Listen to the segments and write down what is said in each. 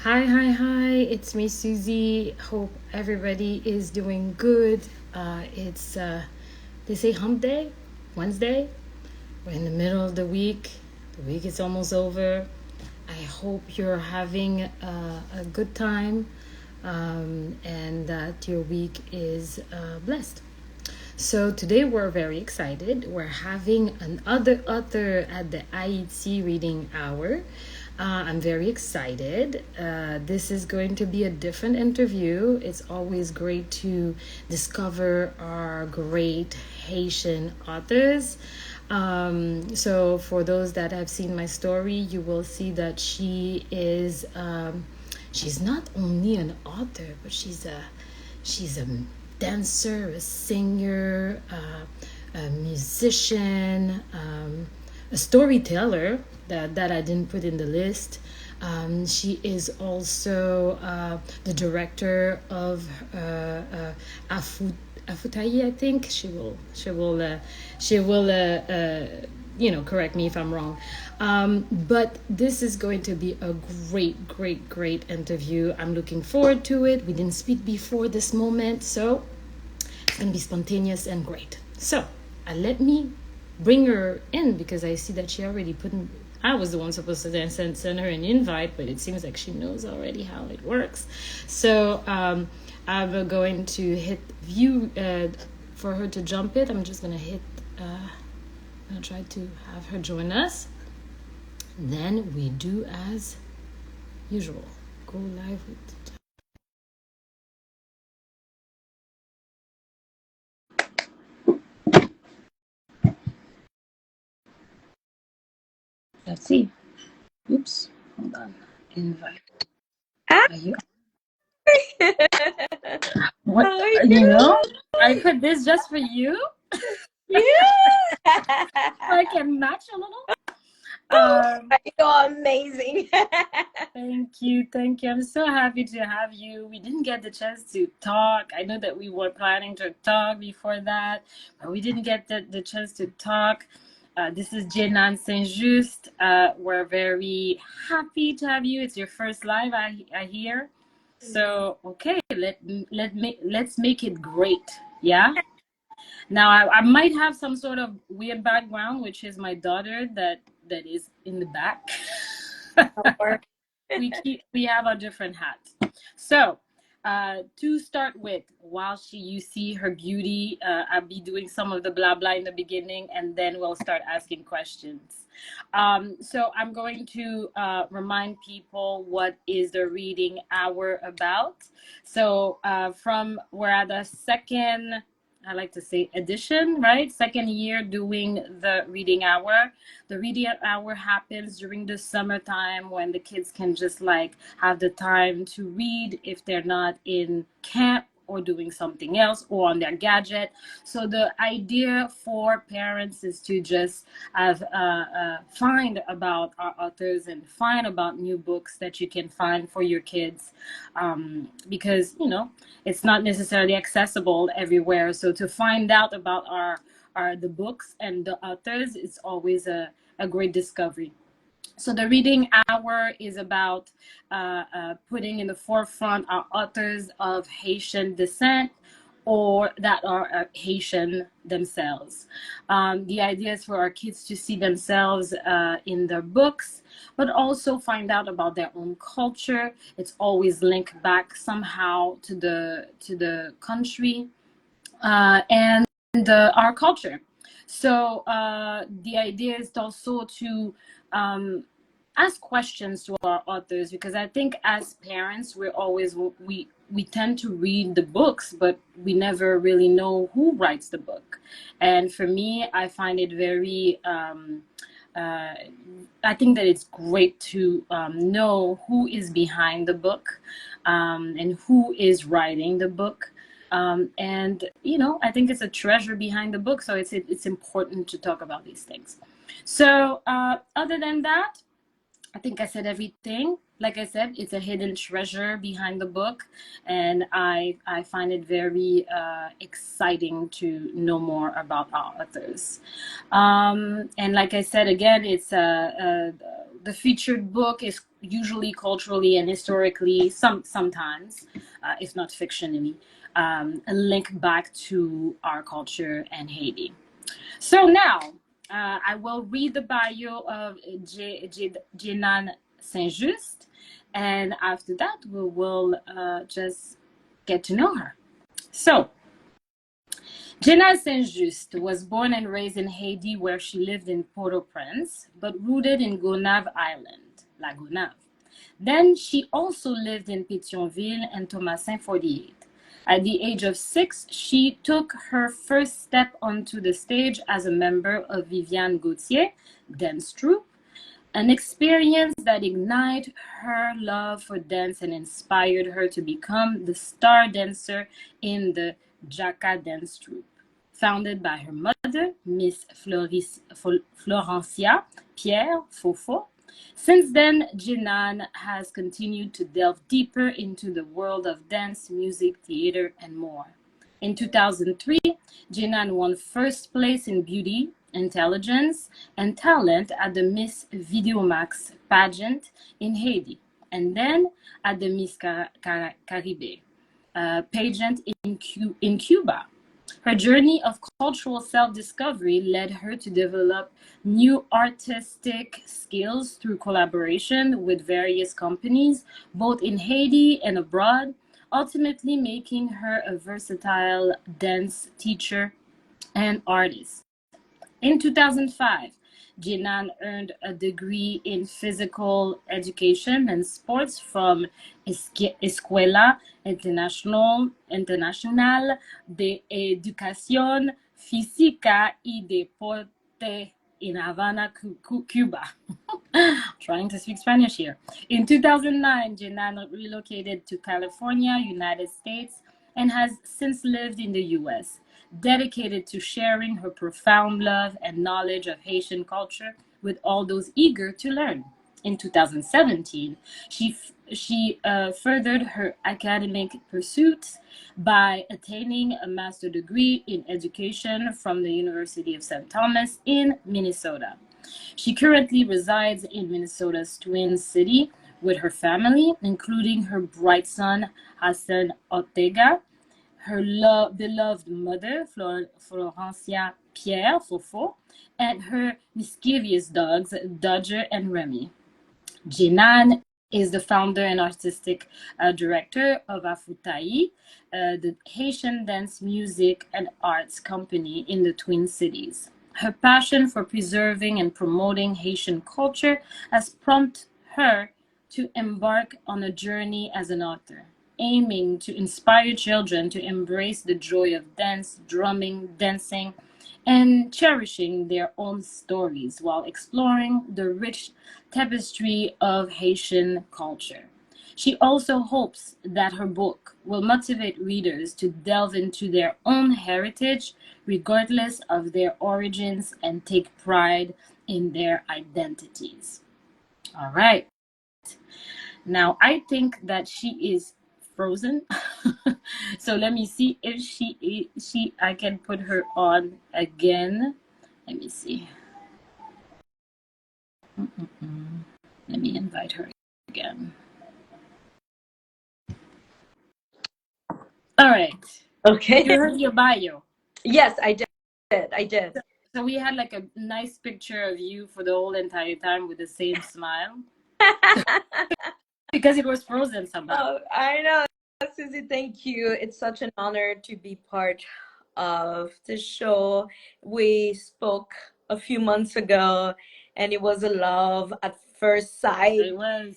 Hi, hi, hi. It's me, Susie. Hope everybody is doing good. It's they say hump day, Wednesday. We're in the middle of the week. The week is almost over. I hope you're having a good time and that your week is blessed. So today we're very excited. We're having another author at the IET reading hour. I'm very excited. This is going to be a different interview. It's always great to discover our great Haitian authors. So for those that have seen my story, you will see that she's not only an author, but she's a dancer, a singer, a musician, a storyteller that I didn't put in the list. She is also the director of Afutayi. I think she will correct me if I'm wrong. But this is going to be a great interview. I'm looking forward to it. We didn't speak before this moment, so it's going to be spontaneous and great. So let me bring her in because I see that she already put in. I was the one supposed to then send her an invite, but it seems like she knows already how it works. So I'm going to hit view for her to jump it. I'm just going to hit. I'm going to try to have her join us. Then we do as usual. Go live with. Let's see. Oops. Hold on. Invite. Ah, Are you? What? how are You you? know, I put this just for you. Yeah. So I can match a little. Oh, Um, you're amazing. Thank you, thank you. I'm so happy to have you. We didn't get the chance to talk. I know that we were planning to talk before that, but we didn't get the chance to talk. This is Djenane St Juste. We're very happy to have you. It's your first live, I hear. So okay, let's make it great. Yeah. Now I might have some sort of weird background, which is my daughter that is in the back. We have a different hat. So to start with, while you see her beauty, I'll be doing some of the blah blah in the beginning, and then we'll start asking questions. So I'm going to remind people what is the reading hour about. So from we're at the second, I like to say edition, right? Second year doing the reading hour. The reading hour happens during the summertime when the kids can just like have the time to read if they're not in camp or doing something else or on their gadget. So the idea for parents is to just have find about our authors and find about new books that you can find for your kids, because it's not necessarily accessible everywhere. So to find out about the books and the authors is always a great discovery. So the reading hour is about putting in the forefront our authors of Haitian descent or that are Haitian themselves. The idea is for our kids to see themselves in their books, but also find out about their own culture. It's always linked back somehow to the country and our culture. So the idea is also to ask questions to our authors, because I think as parents we tend to read the books, but we never really know who writes the book. And for me, I find it very I think that it's great to know who is behind the book, and who is writing the book. And I think it's a treasure behind the book, so it's important to talk about these things. So other than that, I think I said everything. Like I said, it's a hidden treasure behind the book, and I find it very exciting to know more about our authors. And like I said again, it's the featured book is usually culturally and historically, sometimes, if not fictionally, a link back to our culture and Haiti. So now, I will read the bio of Djenane St Juste, and after that, we will just get to know her. So, Djenane St Juste was born and raised in Haiti, where she lived in Port-au-Prince, but rooted in Gonave Island, La Gonave. Then she also lived in Pétionville and Thomasin 48. At the age of 6, she took her first step onto the stage as a member of Viviane Gauthier dance troupe, an experience that ignited her love for dance and inspired her to become the star dancer in the Jaka dance troupe. Founded by her mother, Miss Florencia Pierre Fofo. Since then, Djenane has continued to delve deeper into the world of dance, music, theater, and more. In 2003, Djenane won first place in beauty, intelligence, and talent at the Miss Videomax pageant in Haiti, and then at the Miss Caribe pageant in Cuba. Her journey of cultural self-discovery led her to develop new artistic skills through collaboration with various companies, both in Haiti and abroad, ultimately making her a versatile dance teacher and artist. In 2005, Djenane earned a degree in physical education and sports from Escuela Internacional de Educación Física y Deporte in Havana, Cuba. Trying to speak Spanish here. In 2009, Djenane relocated to California, United States, and has since lived in the US, dedicated to sharing her profound love and knowledge of Haitian culture with all those eager to learn. In 2017, she furthered her academic pursuits by attaining a master's degree in education from the University of St. Thomas in Minnesota. She currently resides in Minnesota's Twin City with her family, including her bright son, Hassan Ortega, her beloved mother, Florencia Pierre Fofo, and her mischievous dogs, Dodger and Remy. Djenane is the founder and artistic director of Afutai, the Haitian dance music and arts company in the Twin Cities. Her passion for preserving and promoting Haitian culture has prompted her to embark on a journey as an author, aiming to inspire children to embrace the joy of dance, drumming, dancing, and cherishing their own stories while exploring the rich tapestry of Haitian culture. She also hopes that her book will motivate readers to delve into their own heritage, regardless of their origins, and take pride in their identities. All right. Now, I think that she is frozen. So let me see if I can put her on again. Let me see. Let me invite her again. All right. Okay. You heard your bio. Yes, I did. So we had like a nice picture of you for the whole entire time with the same smile. Because it was frozen somehow. Oh, I know. Susie, thank you. It's such an honor to be part of the show. We spoke a few months ago, and it was a love at first sight. It was.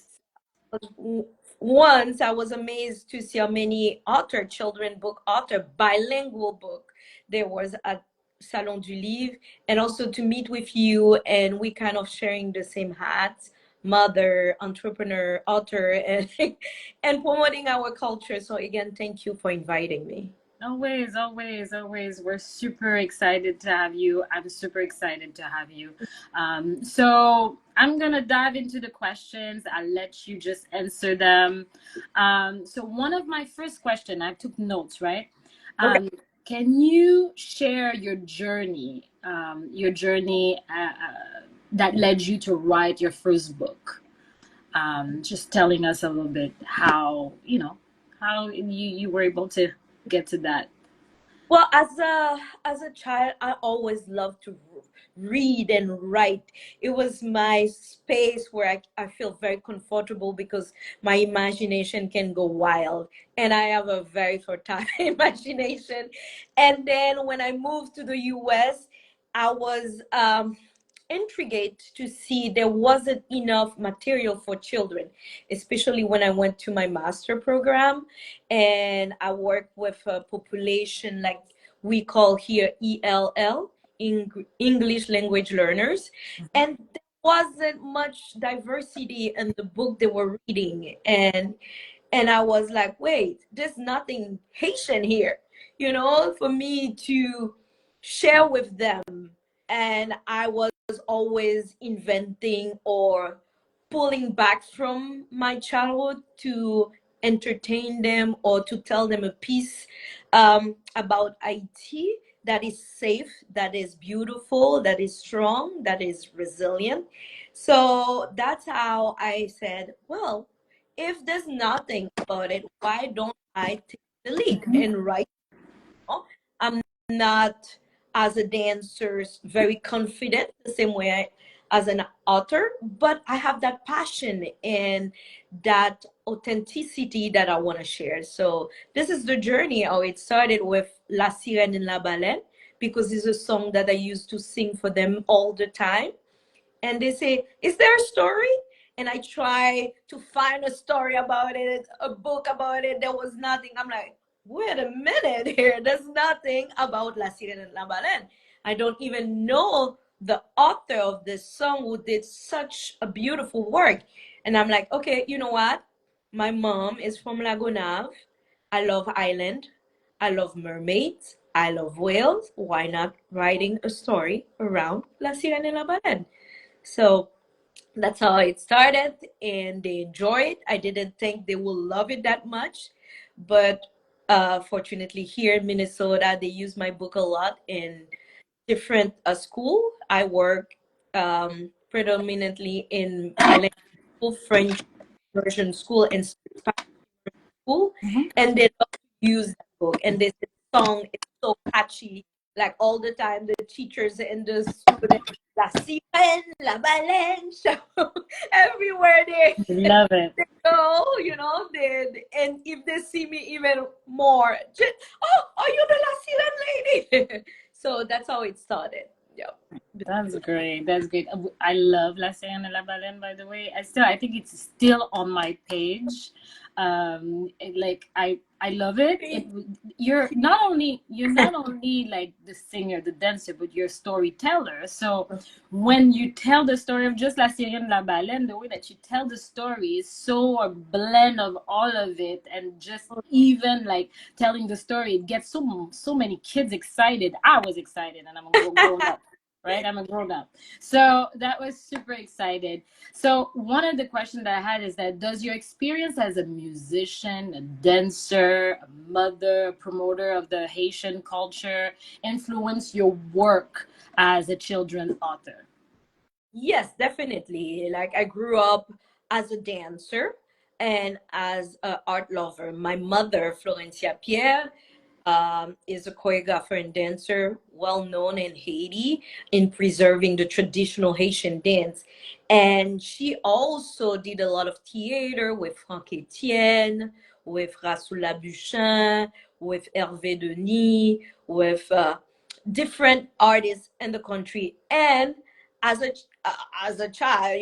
Once I was amazed to see how many children book author, bilingual book there was at Salon du Livre, and also to meet with you, and we kind of sharing the same hats, mother, entrepreneur, author, and and promoting our culture. So again, thank you for inviting me. Always, always, always. We're super excited to have you. I'm super excited to have you. So I'm going to dive into the questions. I'll let you just answer them. So one of my first questions, I took notes, right? Okay. Can you share your journey that led you to write your first book. Just telling us a little bit how, how you were able to get to that. Well, as a child, I always loved to read and write. It was my space where I feel very comfortable because my imagination can go wild, and I have a very fertile imagination. And then when I moved to the US, I was intrigued to see there wasn't enough material for children, especially when I went to my master program and I work with a population like we call here ELL, English language learners, and there wasn't much diversity in the book they were reading, and I was like, wait, there's nothing Haitian here, for me to share with them. And I was always inventing or pulling back from my childhood to entertain them or to tell them a piece about Haiti that is safe, that is beautiful, that is strong, that is resilient. So that's how I said, well, if there's nothing about it, why don't I take the lead and write? I'm not, as a dancer, very confident the same way as an author, but I have that passion and that authenticity that I want to share. So this is the journey how it started with La Sirène and La Baleine, because it's a song that I used to sing for them all the time, and they say, is there a story? And I try to find a story about it, a book about it. There was nothing. I'm like, wait a minute here. There's nothing about La Sirène and La Baleine. I don't even know the author of this song who did such a beautiful work. And I'm like, okay, you know what? My mom is from Lagonave. I love island. I love mermaids. I love whales. Why not writing a story around La Sirène and La Baleine? So that's how it started, and they enjoy it. I didn't think they will love it that much, but fortunately, here in Minnesota, they use my book a lot in different school. I work predominantly in bilingual school, French immersion school, and school, Mhm. and they love to use that book. And this song is so catchy. Like all the time, the teachers and the students, la sirène, la baleine, so everywhere Love it. they go, and if they see me even more, just, oh, are you the la sirène lady? So that's how it started. Yeah. That's great. That's great. I love La Seine et la Baleine, by the way. I think it's still on my page. Like I love it. You're not only like the singer, the dancer, but you're a storyteller. So when you tell the story of just La Seine et la Baleine, the way that you tell the story is so a blend of all of it, and just even like telling the story, it gets so many kids excited. I was excited, and I'm a grown up, right? I'm a grown up. So that was super excited. So one of the questions that I had is that does your experience as a musician, a dancer, a mother, a promoter of the Haitian culture influence your work as a children's author? Yes, definitely. Like I grew up as a dancer and as an art lover. My mother, Florencia Pierre, is a choreographer and dancer, well known in Haiti in preserving the traditional Haitian dance. And she also did a lot of theater with Franck Etienne, with Rassoula Buchin, with Hervé Denis, with different artists in the country. And as a child,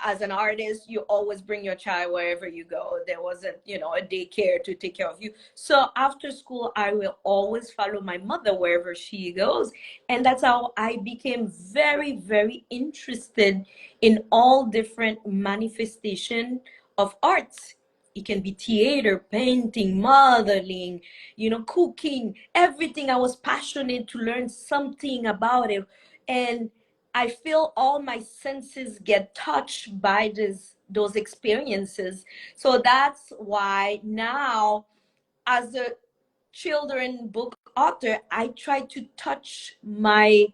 as an artist, you always bring your child wherever you go. There wasn't, a daycare to take care of you. So after school, I will always follow my mother wherever she goes. And that's how I became very, very interested in all different manifestation of arts. It can be theater, painting, modeling, cooking, everything. I was passionate to learn something about it. And I feel all my senses get touched by those experiences. So that's why now, as a children book author, I try to touch my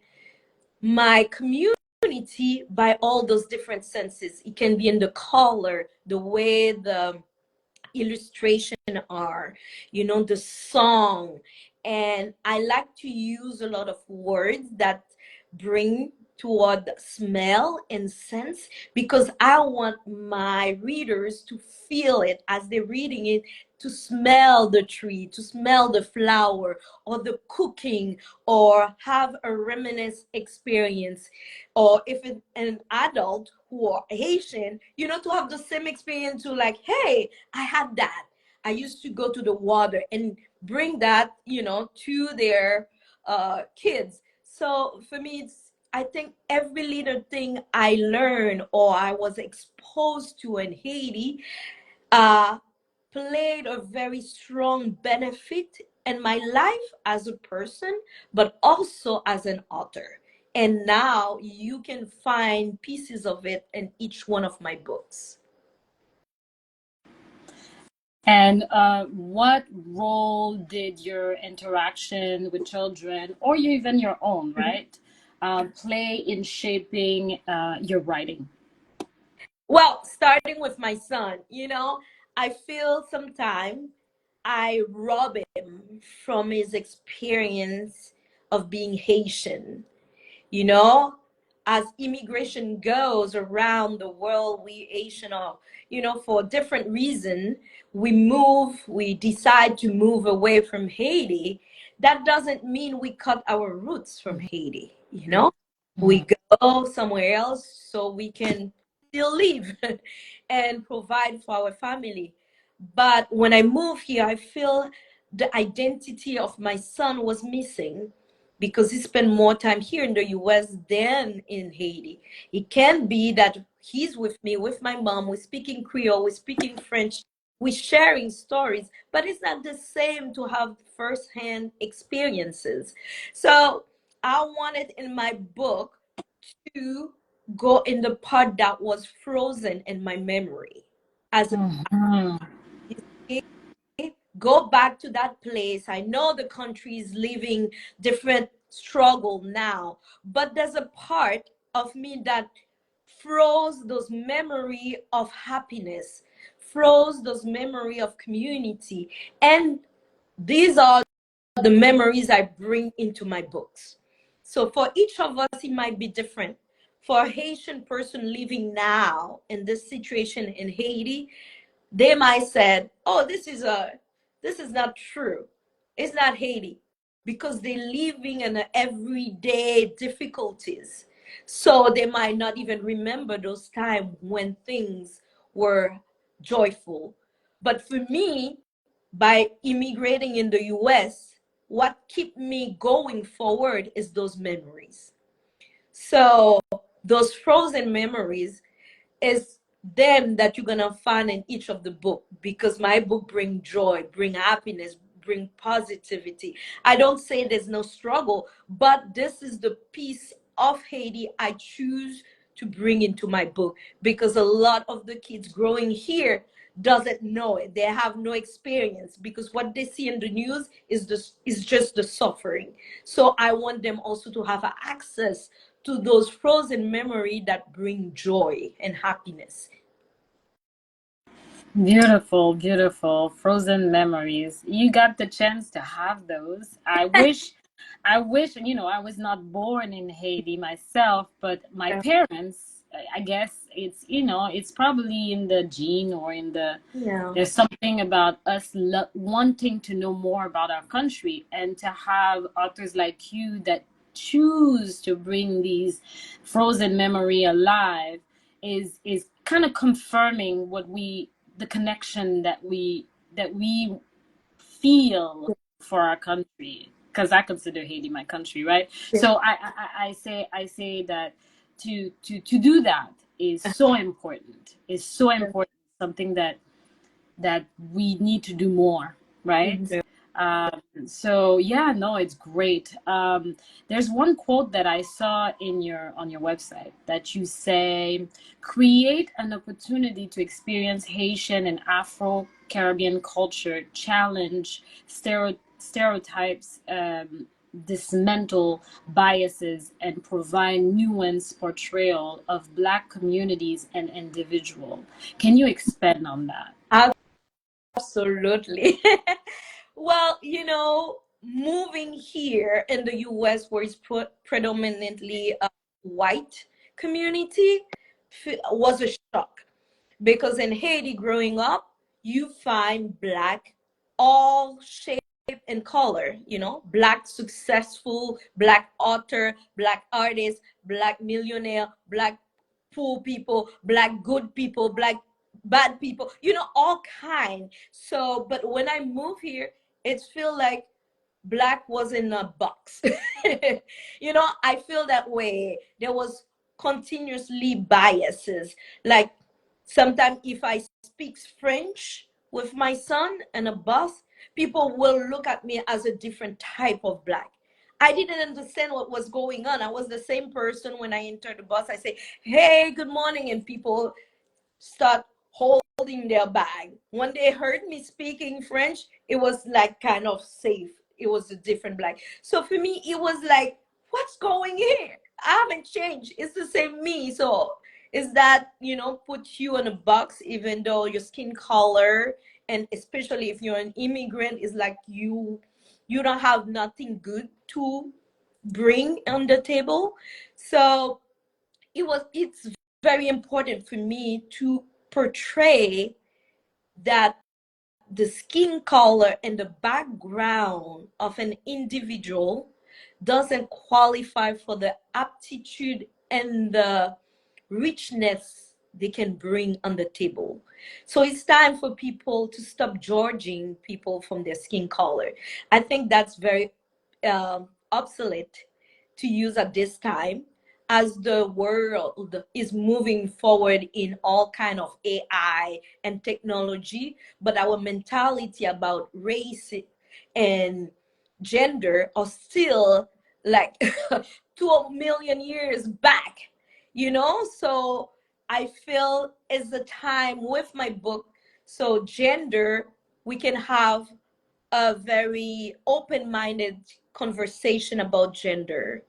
community community by all those different senses. It can be in the color, the way the illustration are, you know, the song. And I like to use a lot of words that bring toward smell and sense, because I want my readers to feel it as they're reading it, to smell the tree, to smell the flower or the cooking, or have a reminisce experience. Or if it's an adult who are Haitian, you know, to have the same experience, to like, hey, I had that. I used to go to the water, and bring that, you know, to their kids. So for me, it's, I think every little thing I learned or I was exposed to in Haiti uh, played a very strong benefit in my life as a person, but also as an author. And now you can find pieces of it in each one of my books. And what role did your interaction with children, or even your own, right, play in shaping your writing? Well, starting with my son, you know, I feel sometimes I rob him from his experience of being Haitian. You know, as immigration goes around the world, we Asian are, you know, for different reason, we decide to move away from Haiti. That doesn't mean we cut our roots from Haiti, you know. We Mhm. go somewhere else so we can still live and provide for our family. But when I moved here, I feel the identity of my son was missing, because he spent more time here in the US than in Haiti. It can be that he's with me, with my mom, we're speaking Creole, we're speaking French, we're sharing stories, but it's not the same to have firsthand experiences. So I wanted in my book to go in the part that was frozen in my memory as a Mhm. go back to that place. I know the country is living different struggle now, but there's a part of me that froze those memory of happiness, froze those memory of community. And these are the memories I bring into my books. So for each of us, it might be different. For a Haitian person living now in this situation in Haiti, they might said, "Oh, this is not true. It's not Haiti," because they're living in the everyday difficulties. So they might not even remember those times when things were joyful. But for me, by immigrating in the US, what kept me going forward is those memories. So those frozen memories is them that you're gonna find in each of the book, because my book bring joy, bring happiness, bring positivity. I don't say there's no struggle, but this is the piece of Haiti I choose to bring into my book, because a lot of the kids growing here doesn't know it. They have no experience, because what they see in the news is just the suffering. So I want them also to have access to those frozen memory that bring joy and happiness. Beautiful, beautiful. Frozen memories. You got the chance to have those. I wish, I was not born in Haiti myself, but my parents, I guess it's probably in the gene, or in the, Yeah. there's something about us wanting to know more about our country, and to have authors like you that choose to bring these frozen memory alive is kind of confirming the connection that we feel for our country, because I consider Haiti my country, right? Yeah. So I say that to do that is so important. Is so important. Something that we need to do more, right? Mhm. So yeah, no, it's great. There's one quote that I saw on your website, that you say, create an opportunity to experience Haitian and Afro Caribbean culture, challenge stereotypes, dismantle biases and provide nuanced portrayal of Black communities and individuals. Can you expand on that? Absolutely. Well, moving here in the US, where it's predominantly a white community, was a shock. Because in Haiti, growing up, you find Black, all shape and color, Black successful, Black author, Black artist, Black millionaire, Black poor people, Black good people, Black bad people, all kind. So, but when I move here, it feel like Black was in a box. I feel that way. There was continuously biases. Like sometimes if I speak French with my son and a bus, people will look at me as a different type of Black. I didn't understand what was going on. I was the same person when I entered the bus. I say, "Hey, good morning," and people start holding their bag. When they heard me speaking French, it was like kind of safe. It was a different Black. So for me, it was like, what's going here? I haven't changed. It's the same me. So is that, put you in a box, even though your skin color, and especially if you're an immigrant, is like you don't have nothing good to bring on the table. So it's very important for me to portray that the skin color and the background of an individual doesn't qualify for the aptitude and the richness they can bring on the table. So it's time for people to stop judging people from their skin color. I think that's very obsolete to use at this time, as the world is moving forward in all kind of AI and technology, but our mentality about race and gender are still like 2 million years back, So I feel it's the time with my book. So gender, we can have a very open-minded conversation about gender,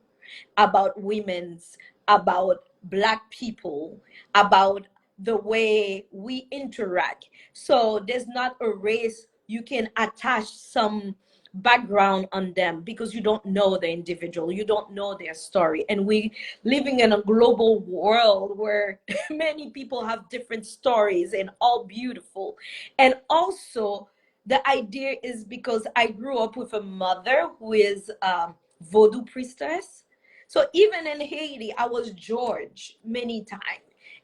about women's, about Black people, about the way we interact. So there's not a race you can attach some background on them, because you don't know the individual, you don't know their story. And we living in a global world where many people have different stories and all beautiful. And also the idea is because I grew up with a mother who is voodoo priestess. So even in Haiti, I was George many times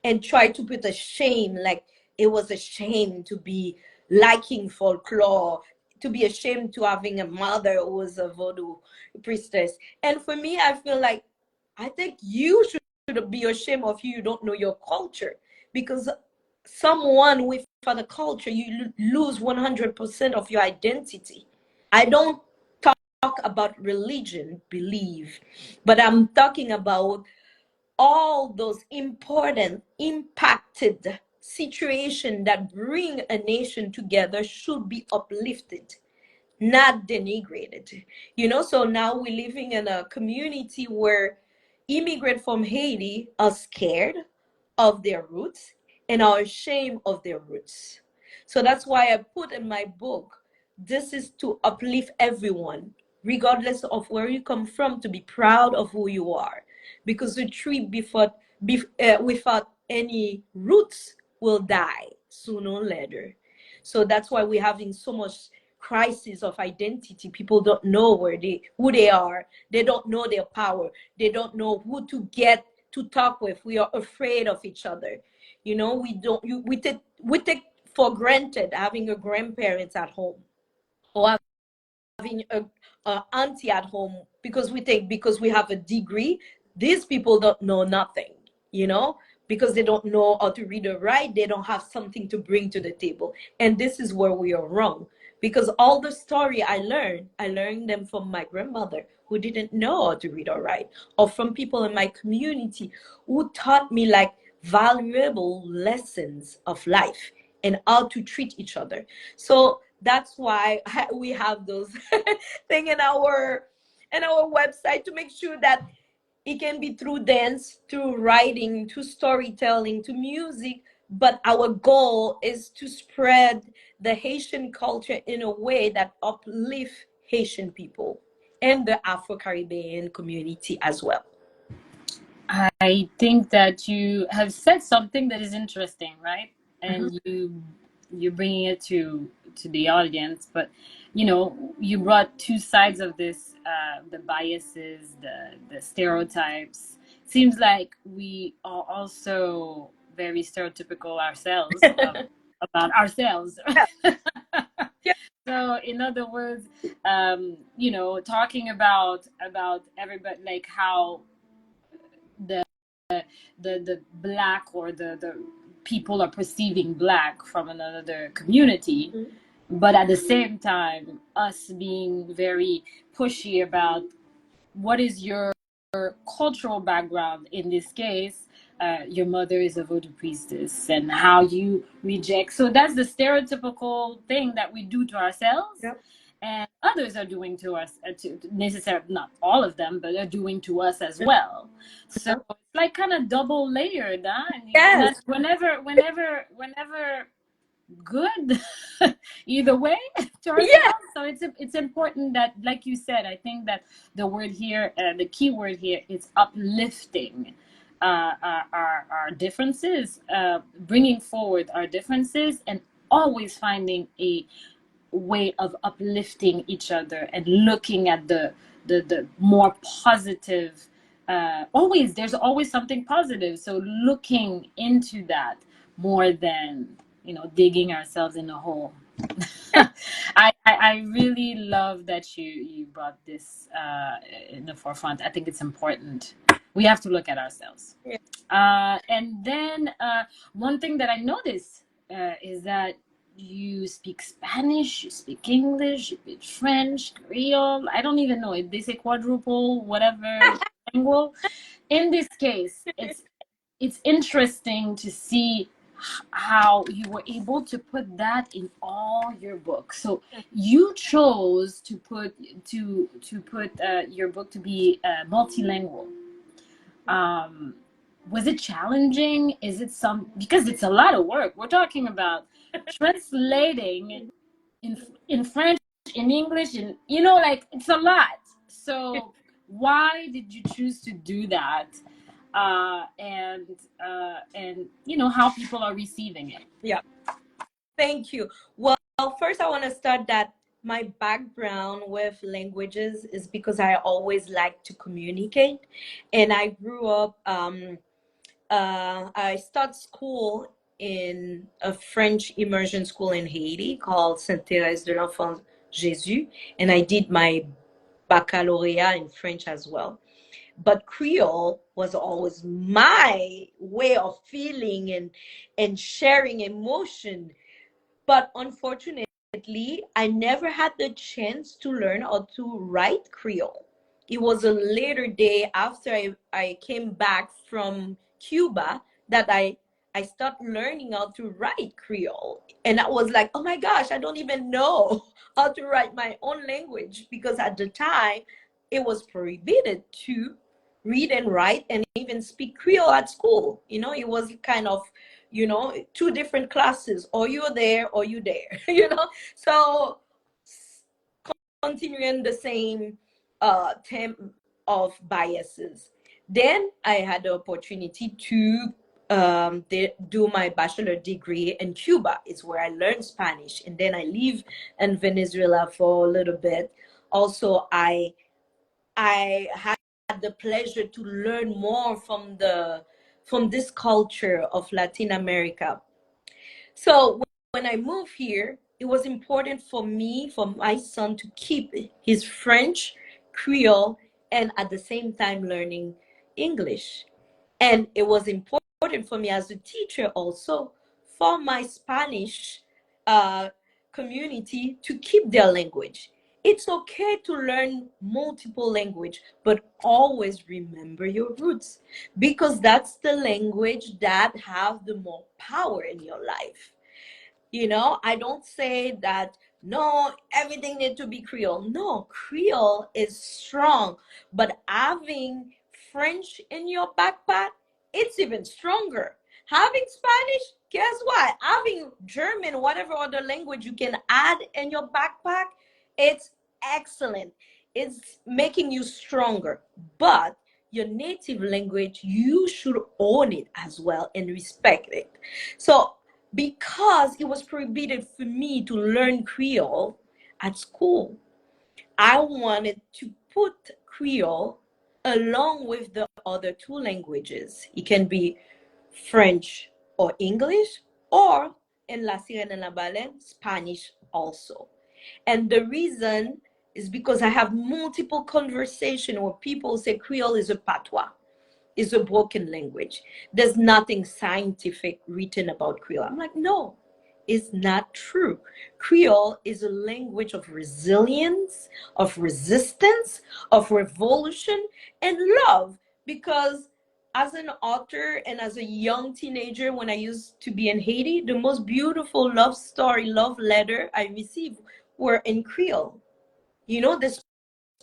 and tried to put a shame, like it was a shame to be liking folklore, to be ashamed to having a mother who was a voodoo priestess. And for me, I feel like I think you should be ashamed of you don't know your culture, because someone with other culture, you lose 100% of your identity. I don't talk about religion, belief, but I'm talking about all those important, impacted situations that bring a nation together should be uplifted, not denigrated. So now we're living in a community where immigrants from Haiti are scared of their roots and are ashamed of their roots. So that's why I put in my book, this is to uplift everyone, regardless of where you come from, to be proud of who you are. Because the tree without any roots will die sooner or later. So that's why we're having so much crisis of identity. People don't know who they are. They don't know their power. They don't know who to get to talk with. We are afraid of each other. We take for granted having a grandparents at home, or having a auntie at home, because we have a degree. These people don't know nothing, because they don't know how to read or write. They don't have something to bring to the table. And this is where we are wrong, because all the story I learned them from my grandmother, who didn't know how to read or write, or from people in my community who taught me like valuable lessons of life and how to treat each other. So that's why we have those thing in our and our website to make sure that it can be through dance, through writing, through storytelling, to music. But our goal is to spread the Haitian culture in a way that uplift Haitian people and the Afro-Caribbean community as well. I think that you have said something that is interesting, right? And you're bringing it to the audience, but you brought two sides of this: the biases, the stereotypes. Seems like we are also very stereotypical ourselves about ourselves. Yeah. Yeah. So, in other words, talking about everybody, like how the the black or the people are perceiving black from another community, but at the same time us being very pushy about what is your cultural background. In this case, your mother is a voodoo priestess, and how you reject. So that's the stereotypical thing that we do to ourselves, Yep. and others are doing to us. Necessarily, not all of them, but they're doing to us as well. So it's like kind of double layered, huh? And Yes. that's whenever good either way to Yeah. ourselves. So it's important that, like you said, I think that the word here, the key word here, is uplifting our differences, bringing forward our differences, and always finding a way of uplifting each other and looking at the more positive. Always, there's always something positive. So looking into that more than digging ourselves in a hole. I really love that you brought this in the forefront. I think it's important. We have to look at ourselves. Yeah. And then one thing that I noticed is that you speak Spanish, you speak English, you speak French, Creole. I don't even know if they say quadruple, whatever, lingual. In this case, it's interesting to see how you were able to put that in all your books. So you chose to put your book to be multilingual. Was it challenging? Is it because it's a lot of work. We're talking about translating in French, in English, and like it's a lot. So why did you choose to do that? And how people are receiving it. Yeah. Thank you. Well, first I want to start that my background with languages is because I always like to communicate, and I grew up. I started school in a French immersion school in Haiti called Saint Juste Jésus, and I did my baccalaureate in French as well. But Creole was always my way of feeling and sharing emotion. But unfortunately, I never had the chance to learn or to write Creole. It was a later day after I came back from Cuba that I started learning how to write Creole. And I was like, oh my gosh, I don't even know how to write my own language, because at the time it was prohibited to read and write and even speak Creole at school. It was kind of two different classes, or you're there or you're there. So continuing the same theme of biases. Then I had the opportunity to do my bachelor degree in Cuba. It's where I learned Spanish, and then I live in Venezuela for a little bit. Also, I had the pleasure to learn more from this culture of Latin America. So when I moved here, it was important for me, for my son, to keep his French, Creole, and at the same time learning English. And it was important for me as a teacher also, for my Spanish uh, community, to keep their language. It's okay to learn multiple language, but always remember your roots, because that's the language that have the more power in your life. I don't say that no, everything need to be Creole. No, Creole is strong, but having French in your backpack, it's even stronger. Having Spanish, guess what? Having German, whatever other language you can add in your backpack, it's excellent. It's making you stronger. But your native language, you should own it as well and respect it. So because it was prohibited for me to learn Creole at school, I wanted to put Creole along with the other two languages. It can be French or English, or in La Sirena en la Baleine, Spanish also. And the reason is because I have multiple conversations where people say Creole is a patois, is a broken language. There's nothing scientific written about Creole. I'm like, no, it's not true. Creole is a language of resilience, of resistance, of revolution, and love. Because as an author and as a young teenager, when I used to be in Haiti, the most beautiful love story, love letter I received were in Creole. You know, this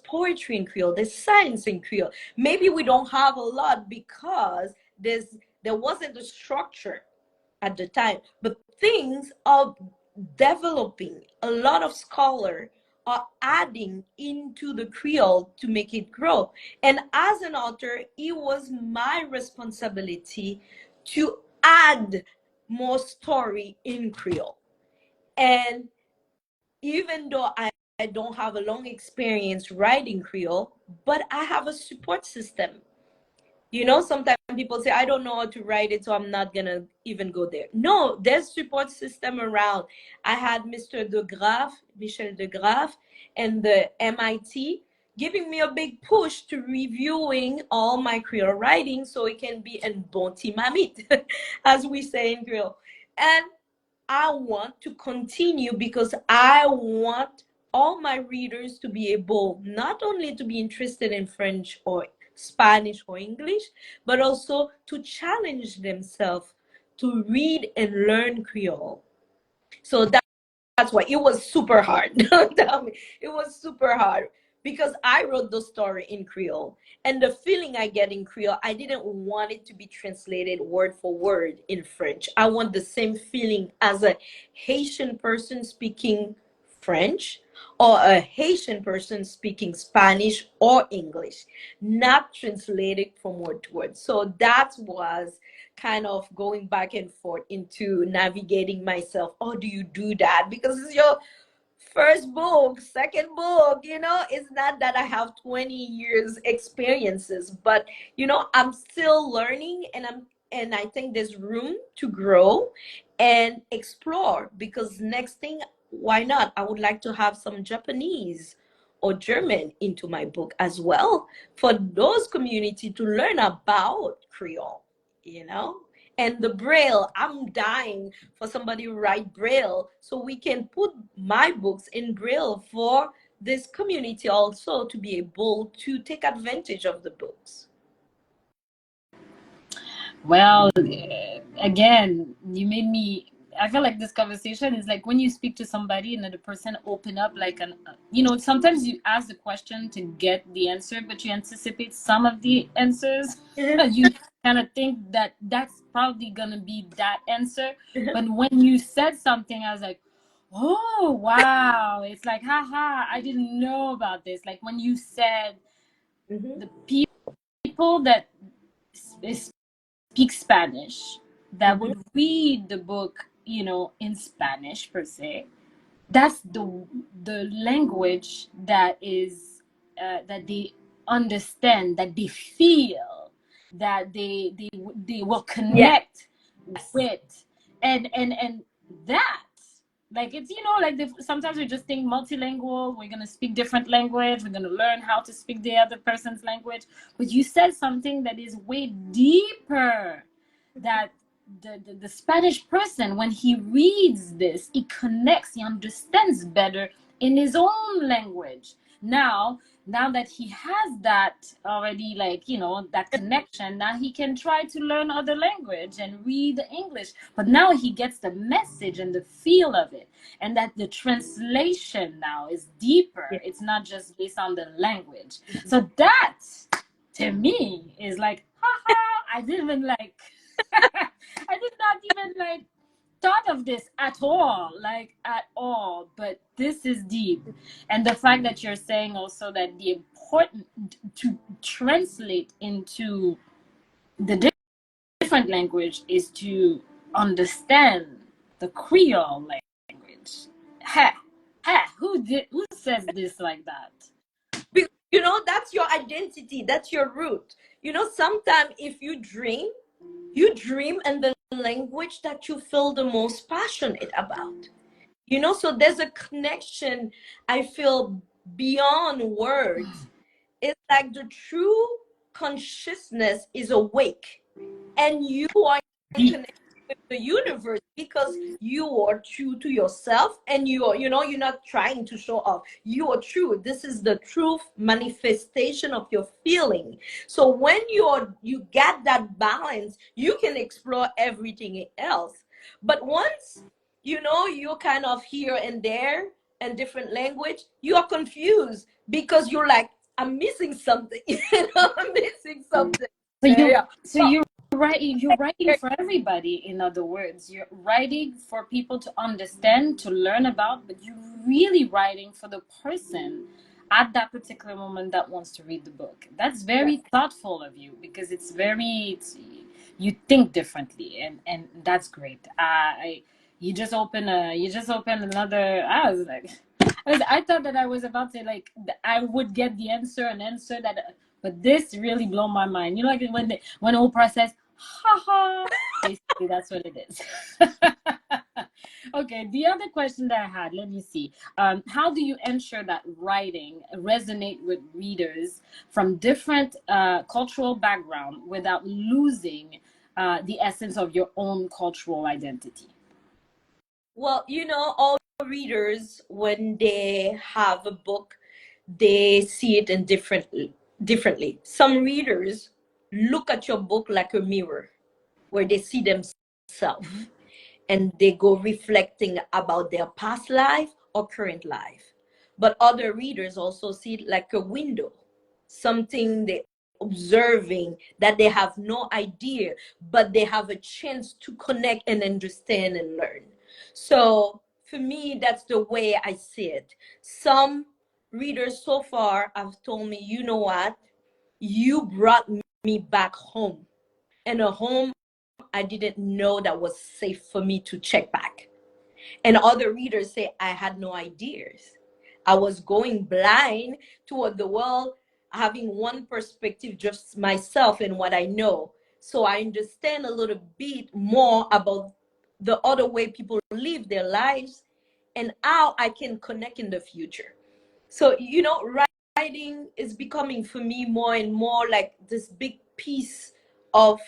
poetry in Creole, there's science in Creole. Maybe we don't have a lot because there wasn't a structure at the time, but things are developing. A lot of scholars are adding into the Creole to make it grow. And as an author, it was my responsibility to add more story in Creole. And even though I don't have a long experience writing Creole, but I have a support system. You know, sometimes people say, I don't know how to write it, so I'm not going to even go there. No, there's support system around. I had Mr. De Graaf, Michel De Graaf, and the MIT giving me a big push to reviewing all my Creole writing so it can be en bon timamite, as we say in Creole. And I want to continue because I want all my readers to be able not only to be interested in French or Spanish or English, but also to challenge themselves to read and learn Creole. So that's why it was super hard. Don't tell me. It was super hard because I wrote the story in Creole. And the feeling I get in Creole, I didn't want it to be translated word for word in French. I want the same feeling as a Haitian person speaking French or a Haitian person speaking Spanish or English, not translated from word to word. So that was kind of going back and forth into navigating myself. Oh, do you do that? Because it's your first book, second book, you know, it's not that I have 20 years experiences, but you know, I'm still learning and I think there's room to grow and explore because next thing, why not? I would like to have some Japanese or German into my book as well for those community to learn about Creole, you know? And the braille, I'm dying for somebody to write braille so we can put my books in braille for this community also to be able to take advantage of the books. Well, again, you made me. I feel like this conversation is like when you speak to somebody and then the person open up like an, sometimes you ask the question to get the answer, but you anticipate some of the answers. You kind of think that that's probably gonna be that answer, but when you said something, I was like, oh wow! It's like, haha, I didn't know about this. Like when you said the people that speak Spanish that Mhm. would read the book, in Spanish per se. That's the language that is that they understand, that they feel, that they will Yes. connect with, and that like it's like sometimes we just think multilingual, we're gonna speak different language, we're gonna learn how to speak the other person's language, but you said something that is way deeper, that the Spanish person, when he reads this, he connects, he understands better in his own language. Now now that he has that already, like, you know, that connection, now he can try to learn other language and read English. But now he gets the message and the feel of it. And that the translation now is deeper. Yeah. It's not just based on the language. So that to me is like, haha, I didn't even like I did not even like thought of this at all, like at all. But this is deep. And the fact that you're saying also that the important to translate into the different language is to understand the Creole language. Ha, ha, who says this like that? You know, that's your identity, that's your root. You know, sometimes if you dream in the language that you feel the most passionate about. You know, so there's a connection I feel beyond words. It's like the true consciousness is awake, and you are in Deep. connection with the universe because you are true to yourself, and you are, you know, you're not trying to show off. You are true. This is the truth manifestation of your feeling. So when you get that balance, you can explore everything else. But once, you know, you're kind of here and there in different language, you are confused because you're like, I'm missing something. You know, I'm missing something. So you Yeah. so you're writing for everybody, in other words. You're writing for people to understand, to learn about, but you're really writing for the person at that particular moment that wants to read the book. That's Yeah. very thoughtful of you, because you think differently, and that's great. I you just open another. I was like, I thought that I was about to, like, I would get an answer that, but this really blew my mind. You know, like when Oprah says, "Ha ha," basically that's what it is. Okay, the other question that I had, let me see. How do you ensure that writing resonate with readers from different cultural background without losing the essence of your own cultural identity? Well, you know, all readers, when they have a book, they see it in differently. Some readers look at your book like a mirror where they see themselves Mhm. and they go reflecting about their past life or current life. But other readers also see it like a window, something they observing that they have no idea, but they have a chance to connect and understand and learn. So for me, that's the way I see it. Some readers so far have told me, you know what, you brought me back home, and a home I didn't know that was safe for me to check back. And other readers say, I had no ideas. I was going blind toward the world, having one perspective, just myself and what I know. So I understand a little bit more about the other way people live their lives and how I can connect in the future. So, you know, writing is becoming for me more and more like this big piece of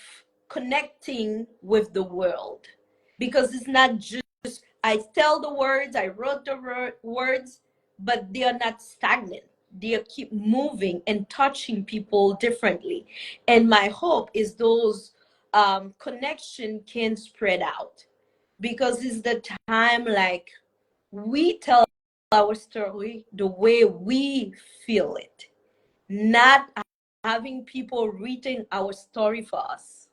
connecting with the world, because it's not just I tell the words, I wrote the words, but they are not stagnant. They keep moving and touching people differently. And my hope is those connection can spread out, because it's the time like we tell our story the way we feel it, not having people reading our story for us,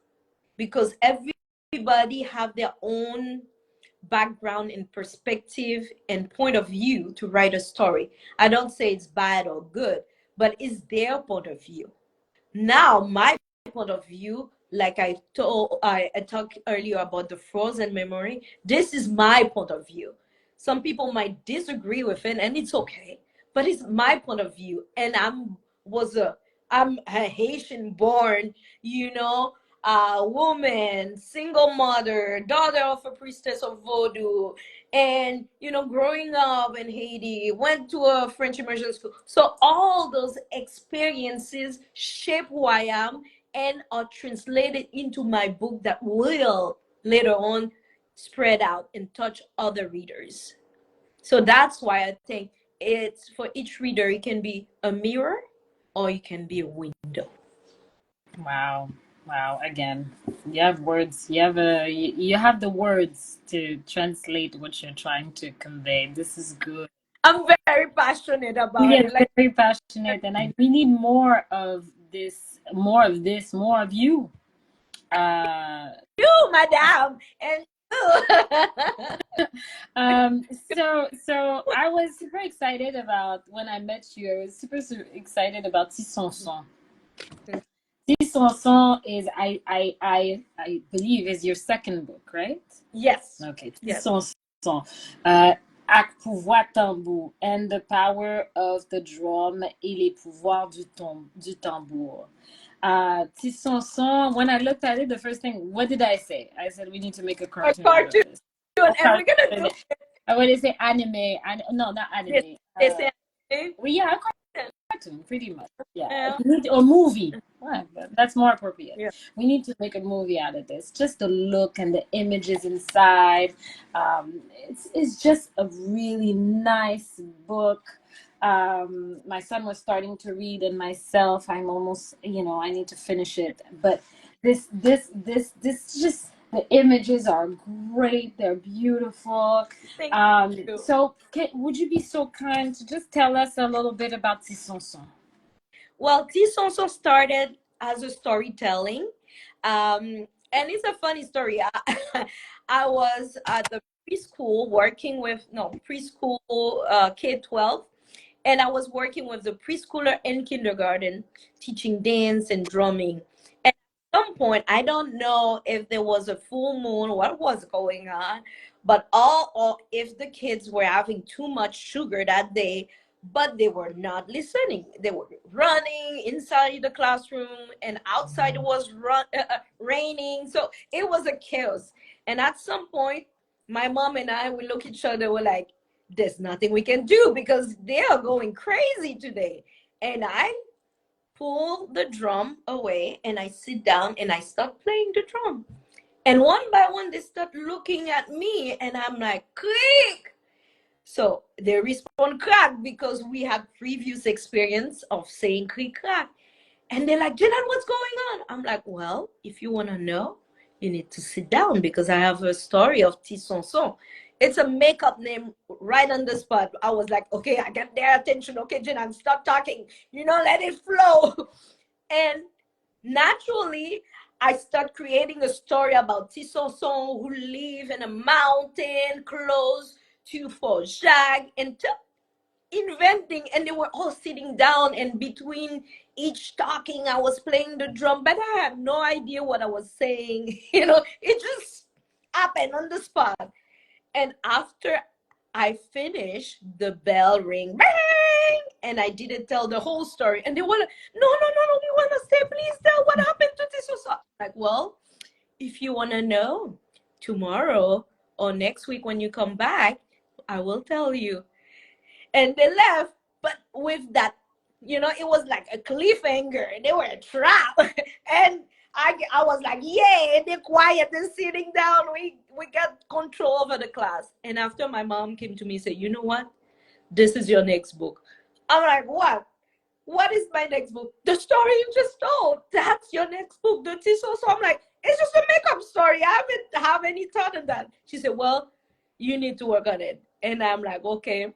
because everybody have their own background and perspective and point of view to write a story. I don't say it's bad or good, but it's their point of view. Now, my point of view, like I talked earlier about the frozen memory, this is my point of view. Some people might disagree with it, and it's okay, but it's my point of view. And I'm a Haitian born, you know, woman, single mother, daughter of a priestess of voodoo, and you know, growing up in Haiti, went to a French immersion school. So all those experiences shape who I am and are translated into my book that will later on spread out and touch other readers. So that's why I think it's for each reader, it can be a mirror or it can be a window. Wow. Wow. Again, you have words. You have the words to translate what you're trying to convey. This is good. I'm very passionate about Yes, it. Like, very passionate, and we need more of this, more of this, more of you. Uh, you, madam, and you. so I was super excited about when I met you. I was super excited about Ti SONSON. Ti SONSON is I believe is your second book, right? Yes. Okay, Ti Yes. SONSON. Uh, Ak pouvoir tambour and the power of the drum et les pouvoirs du tambour. Ti SONSON, when I looked at it, the first thing, what did I say? I said we need to make a A cartoon out of cartoon, this. A and we're gonna cartoon. do I want to say anime. No, not this. anime. They say, Well, yeah, a cartoon, pretty much. Yeah, we need a movie. Right, that's more appropriate. yeah. We need to make a movie out of this. Just the look and the images inside. It's just a really nice book. My son was starting to read, and myself, I'm almost, I need to finish it. But this just the images are great. They're beautiful. Thank you. So would you be so kind to just tell us a little bit about Ti SONSON? Well, this also started as a storytelling. And it's a funny story. I was at the preschool working with, no, preschool K-12. And I was working with the preschooler and kindergarten, teaching dance and drumming. And at some point, I don't know if there was a full moon, what was going on, but all if the kids were having too much sugar that day, but they were not listening. They were running inside the classroom, and outside it was raining. So it was a chaos. And at some point, my mom and I, we look at each other, we're like, there's nothing we can do because they are going crazy today. And I pull the drum away and I sit down and I start playing the drum. And one by one, they start looking at me and I'm like, click. So they respond crack because we had previous experience of saying click crack. And they're like, Djenane, what's going on? I'm like, well, if you want to know, you need to sit down because I have a story of Ti SONSON. It's a makeup name right on the spot. I was like, okay, I get their attention. Okay, Djenane, stop talking. Let it flow. And naturally, I start creating a story about Ti SONSON who live in a mountain close to Fort Jacques and inventing, and they were all sitting down, and between each talking I was playing the drum, but I had no idea what I was saying. It just happened on the spot. And after I finished, the bell ring, bang, and I didn't tell the whole story, and they were like, no, no, no, no, we want to say, please tell what happened to this. Like, well, if you want to know, tomorrow or next week when you come back, I will tell you. And they left, but with that, it was like a cliffhanger. They were a trap. And I was like, yay, they're quiet and sitting down. We got control over the class. And after my mom came to me and said, you know what? This is your next book. I'm like, what? What is my next book? The story you just told. That's your next book, the Ti SONSON. So I'm like, it's just a makeup story. I haven't have any thought in that. She said, well, you need to work on it. And I'm like, okay.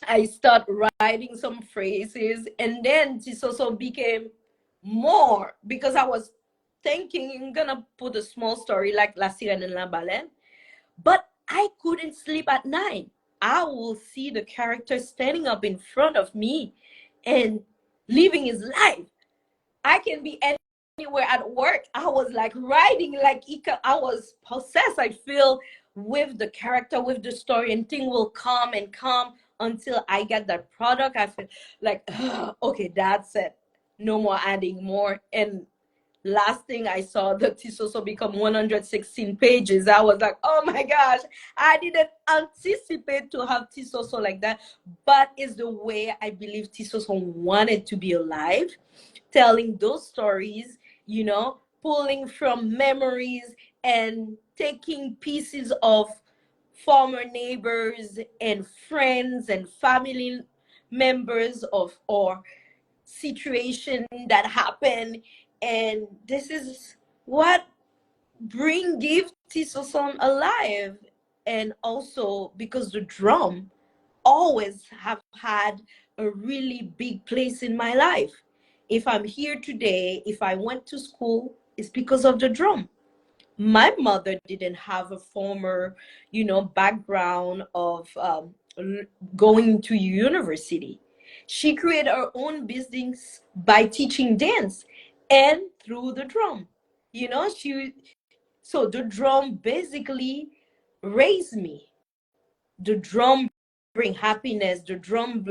I start writing some phrases, and then this also became more because I was thinking I'm gonna put a small story like La Sirène and La Baleine, but I couldn't sleep at night. I will see the character standing up in front of me and living his life. I can be anywhere at work. I was like writing like I was possessed. I feel with the character, with the story, and thing will come and come until I get that product. I feel like, okay, that's it. No more adding more. And last thing I saw, the Ti SONSON become 116 pages. I was like, oh my gosh, I didn't anticipate to have Ti SONSON like that. But it's the way I believe Ti SONSON wanted to be alive, telling those stories, pulling from memories and taking pieces of former neighbors and friends and family members of or situation that happen. And this is what bring give Ti SONSON alive. And also because the drum always have had a really big place in my life. If I'm here today, if I went to school, it's because of the drum. My mother didn't have a former, background of going to university. She created her own business by teaching dance and through the drum. She so the drum basically raised me. The drum bring happiness. The drum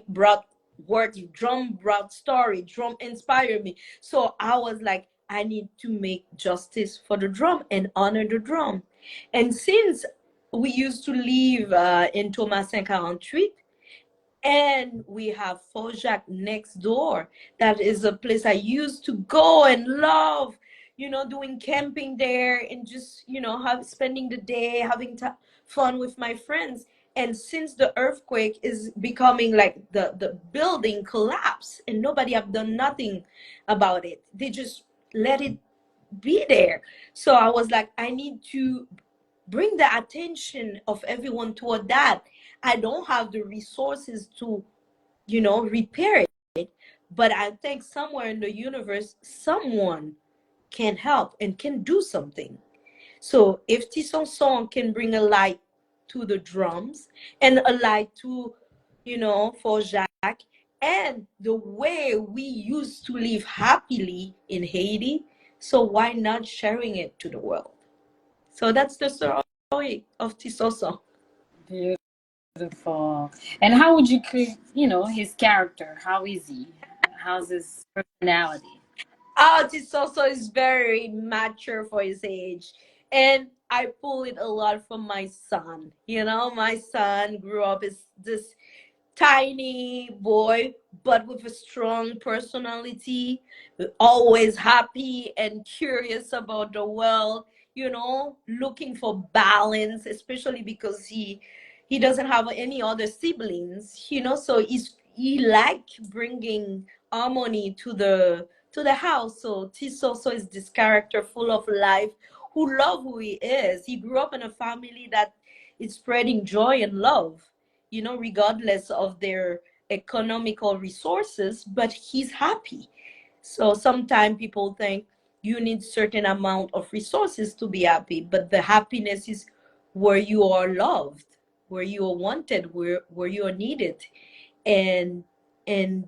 brought words. Drum brought story. Drum inspired me. So I was like, I need to make justice for the drum and honor the drum. And since we used to live in Thomas 548, and we have Fojac next door. That is a place I used to go and love, doing camping there and just, spending the day, having fun with my friends. And since the earthquake is becoming like the building collapse and nobody have done nothing about it, they just let it be there. So I was like, I need to bring the attention of everyone toward that. I don't have the resources to, repair it, but I think somewhere in the universe, someone can help and can do something. So if Ti SONSON can bring a light to the drums and a light to, for Jacques and the way we used to live happily in Haiti, so why not sharing it to the world? So that's the story of Ti SONSON. Beautiful. And how would you create, his character? How is he? How's his personality? Artist also is very mature for his age. And I pull it a lot from my son. My son grew up as this tiny boy, but with a strong personality, always happy and curious about the world, looking for balance, especially because he doesn't have any other siblings, so he like bringing harmony to the house. So Tis also is this character full of life who love who he is. He grew up in a family that is spreading joy and love, regardless of their economical resources, but he's happy. So sometimes people think you need certain amount of resources to be happy, but the happiness is where you are loved, where you are wanted, where you are needed, and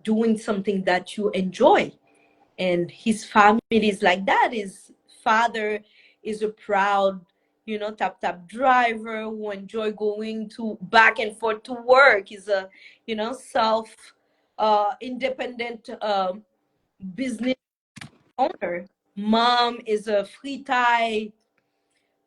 doing something that you enjoy. And his family is like that. His father is a proud, tap tap driver who enjoy going to back and forth to work. He's a, self independent business owner. Mom is a free Thai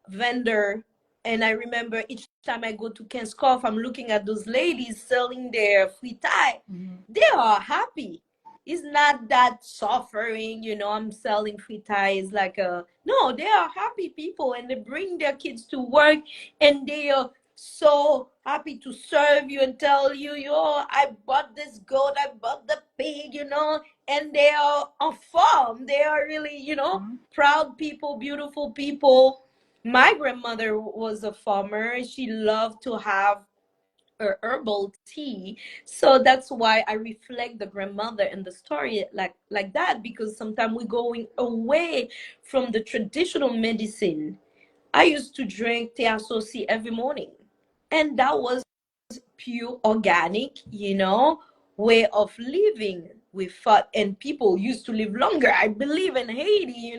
vendor. And I remember each time I go to Kenskoff, I'm looking at those ladies selling their free Thai. Mm-hmm. They are happy. It's not that suffering, I'm selling free Thai. It's like no, they are happy people and they bring their kids to work and they are so happy to serve you and tell you, yo, I bought this goat, I bought the pig, and they are on farm. They are really, Mm-hmm. proud people, beautiful people. My grandmother was a farmer. She loved to have her herbal tea. So that's why I reflect the grandmother in the story like that, because sometimes we're going away from the traditional medicine. I used to drink Ti every morning. And that was pure organic, way of living. We fought and people used to live longer. I believe in Haiti,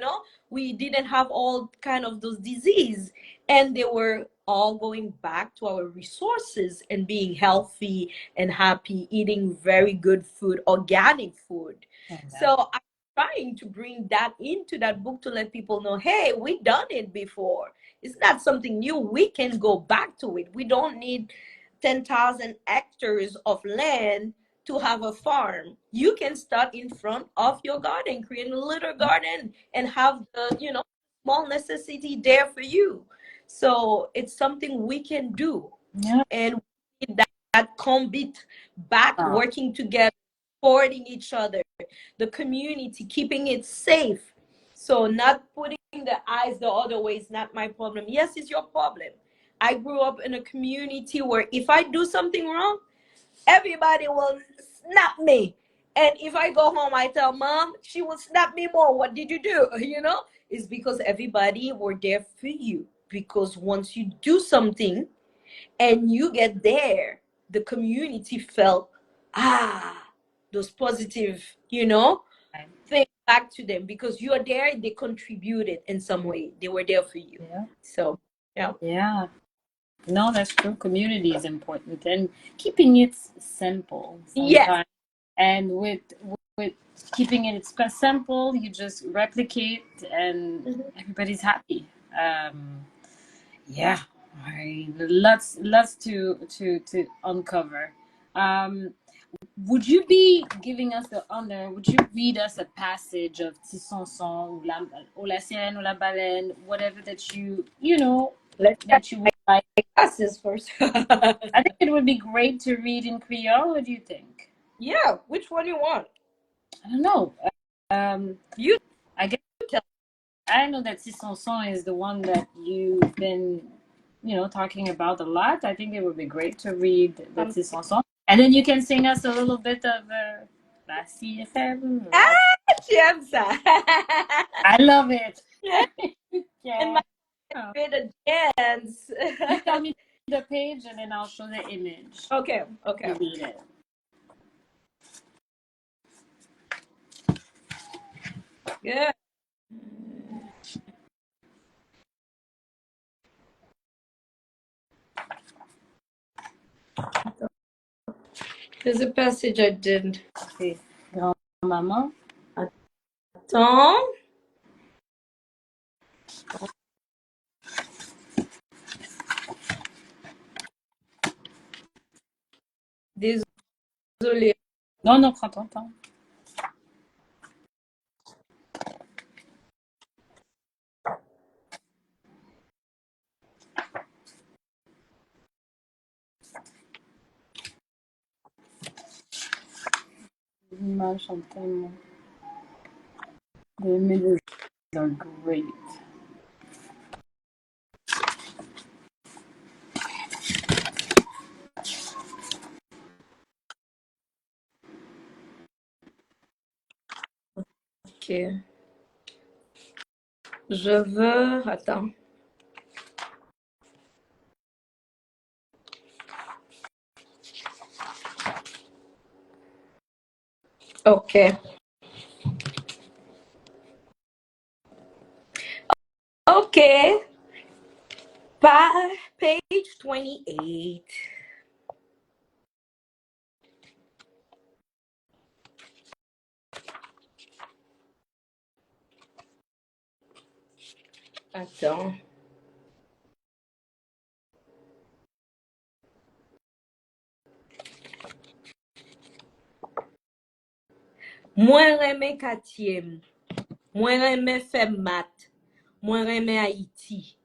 we didn't have all kind of those disease, and they were all going back to our resources and being healthy and happy, eating very good food, organic food. Exactly. So I'm trying to bring that into that book to let people know, hey, we done it before. It's not something new. We can go back to it. We don't need 10,000 hectares of land to have a farm. You can start in front of your garden, create a little garden and have the, small necessity there for you. So it's something we can do. Yeah. And we need that combat back, Oh, working together, supporting each other, the community, keeping it safe. So not putting the eyes the other way is not my problem. Yes, it's your problem. I grew up in a community where if I do something wrong, everybody will snap me. And if I go home, I tell mom, she will snap me more. What did you do? You know, it's because everybody were there for you. Because once you do something and you get there, the community felt, those positive, right. things back to them because you're there, they contributed in some way. They were there for you. Yeah. So, yeah. Yeah. No, that's true. Community is important and keeping it simple Yes. sometimes. And with keeping it simple, you just replicate and Mhm. everybody's happy. Yeah, lots to uncover. Um, would you be giving us the honor? Would you read us a passage of Ti SONSON ou la sirène ou la baleine, whatever that Let's try that you would like? classes first. I think it would be great to read in Creole. What do you think? Yeah, which one you want? I don't know. Um, You I guess tell. I know that Ti SONSON is the one that you've been, talking about a lot. I think it would be great to read the Ti SONSON, and then you can sing us a little bit of La CFM. J'aime ça. I love it. Yeah, and Yeah. my Oh. favorite dance. You tell me the page, and then I'll show the image. Okay, okay. You read it. Good. There's a passage I did. C'est grand-maman. Attends. Désolée. Non, non, prends ton temps. L'image sont tellement. The images are great. Ok. Je veux. Attends. Ok. Ok. Page 28. Attends. Mwen reme katyem. Mwen reme fe mat. Mwen reme Haiti.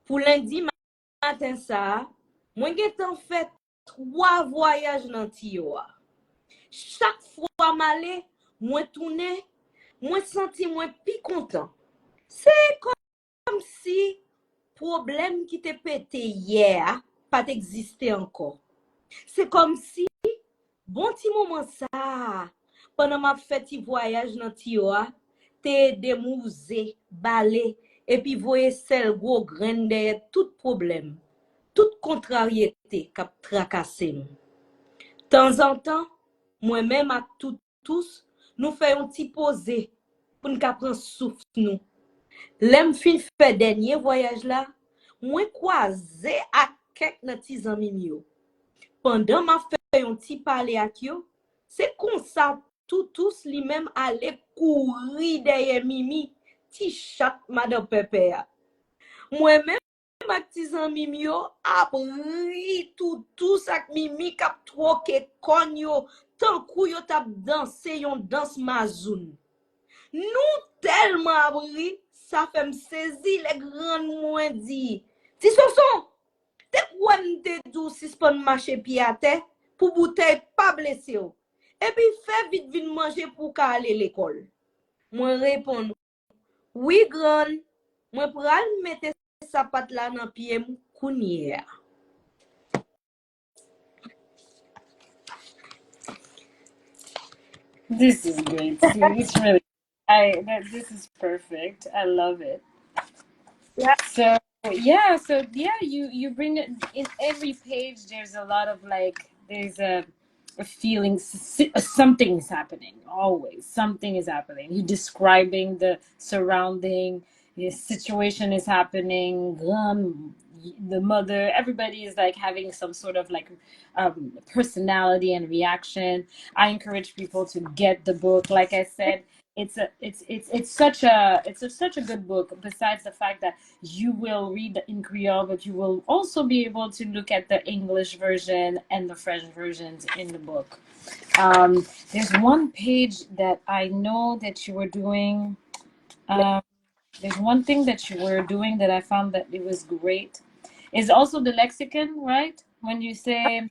Pour lundi matin ça, mwen gen tan fait 3 voyages nan Tiyo a. Chaque fois m'ale, mwen tourne, mwen senti mwen pi content. C'est comme si problème qui te pété hier pas existé encore. C'est comme si bon petit moment ça pendant ma fait voyage nan Tiyo a, te demouze, balé et puis voye sel gros grain de tout problème. Toute contrariété k'ap trakasse nou. Temps en temps, moi-même ak tous, nous faisons un petit posé pour nous prendre souffle nous. Lem fin fait dernier voyage là, moi croisé ak quelques nan ti zanmi yo. Pendant m'a fait un petit parler ak yo, c'est comme ça tous li même aller courir derrière Mimi, ti chat madame Pepe a. Moi-même ma ti zanmi yo ap ri tout sak Mimi kap troke kon yo tan kou yo tap danse yon dans mazoun. Nou tellement ap ri, ça fait me saisi les grands moins dit. Ti Sonson, te quoi te dou si spon marché pied à terre? pour bouteille pas blessé ou. Et puis fait vite vin manger pour ka aller l'école. Moi répond, oui grand, moi pral mettre sapat là dans pied m kounye. This is great. It's really, this is perfect. I love it. Yeah. So yeah, you bring it in every page. There's a lot of like there's a feeling something is happening. Always something is happening. You describing the surrounding, the situation is happening. The mother, everybody is like having some sort of like personality and reaction. I encourage people to get the book. Like I said, it's such a good book. Besides the fact that you will read in Creole, but you will also be able to look at the English version and the French versions in the book. There's one page that I know that you were doing. Um, there's one thing that you were doing that I found that it was great. Is also the lexicon, right? When you say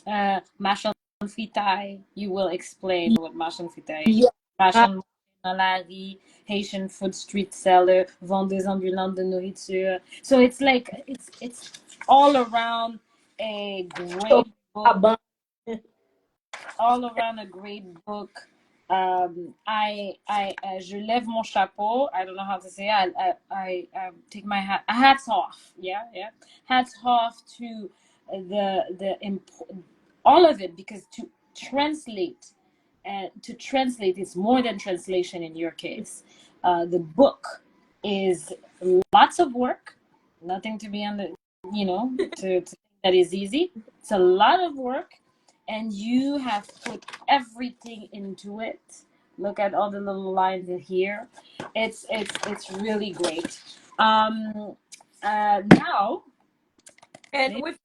Machon Fitaille, you will explain what Machon Fitaille is. Yeah. Machon dans la rue, Haitian food street seller, vendeuse ambulante de nourriture. So it's like it's all around a So, great book, aban. all around a great book. Je lève mon chapeau. I don't know how to say it. I take my hats off. Yeah, yeah, hats off to all of it, because to translate is more than translation in your case. The book is lots of work. Nothing to be on the to think that is easy. It's a lot of work, and you have put everything into it. Look at all the little lines in here. It's really great. Now, And with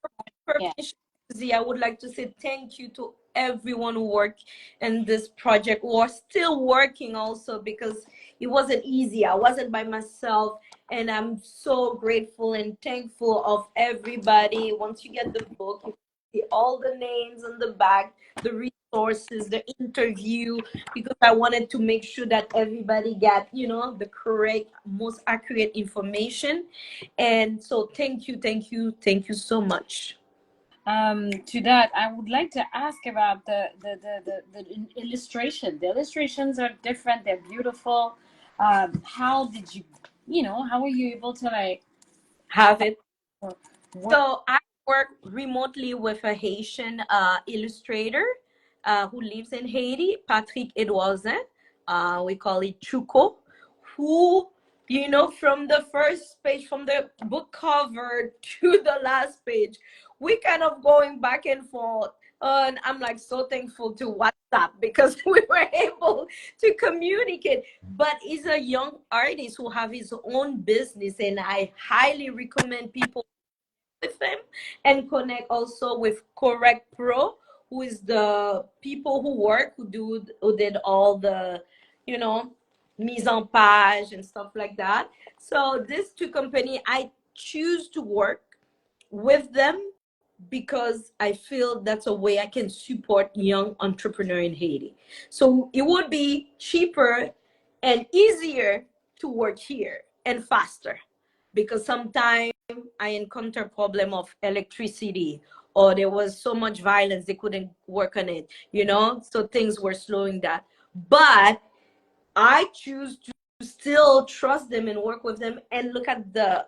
yeah. permission, Susie, I would like to say thank you to everyone who worked in this project, who are still working also, because it wasn't easy. I wasn't by myself, and I'm so grateful and thankful of everybody. Once you get the book, you see all the names on the back, the resources, the interview, because I wanted to make sure that everybody got, the correct, most accurate information. And so thank you so much. To that, I would like to ask about the illustration. The illustrations are different. They're beautiful. How did how were you able to like Have it. work? So I work remotely with a Haitian illustrator who lives in Haiti, Patrick Edouardin. We call it Chuko, who, from the first page, from the book cover to the last page, we kind of going back and forth. And I'm like so thankful to WhatsApp because we were able to communicate. But he's a young artist who have his own business, and I highly recommend people with him and connect also with Correct Pro, who is the people who did all the, mise en page and stuff like that. So these two company, I choose to work with them because I feel that's a way I can support young entrepreneur in Haiti. So it would be cheaper and easier to work here and faster, because sometimes I encounter problem of electricity, or there was so much violence they couldn't work on it, so things were slowing down. But I choose to still trust them and work with them and look at the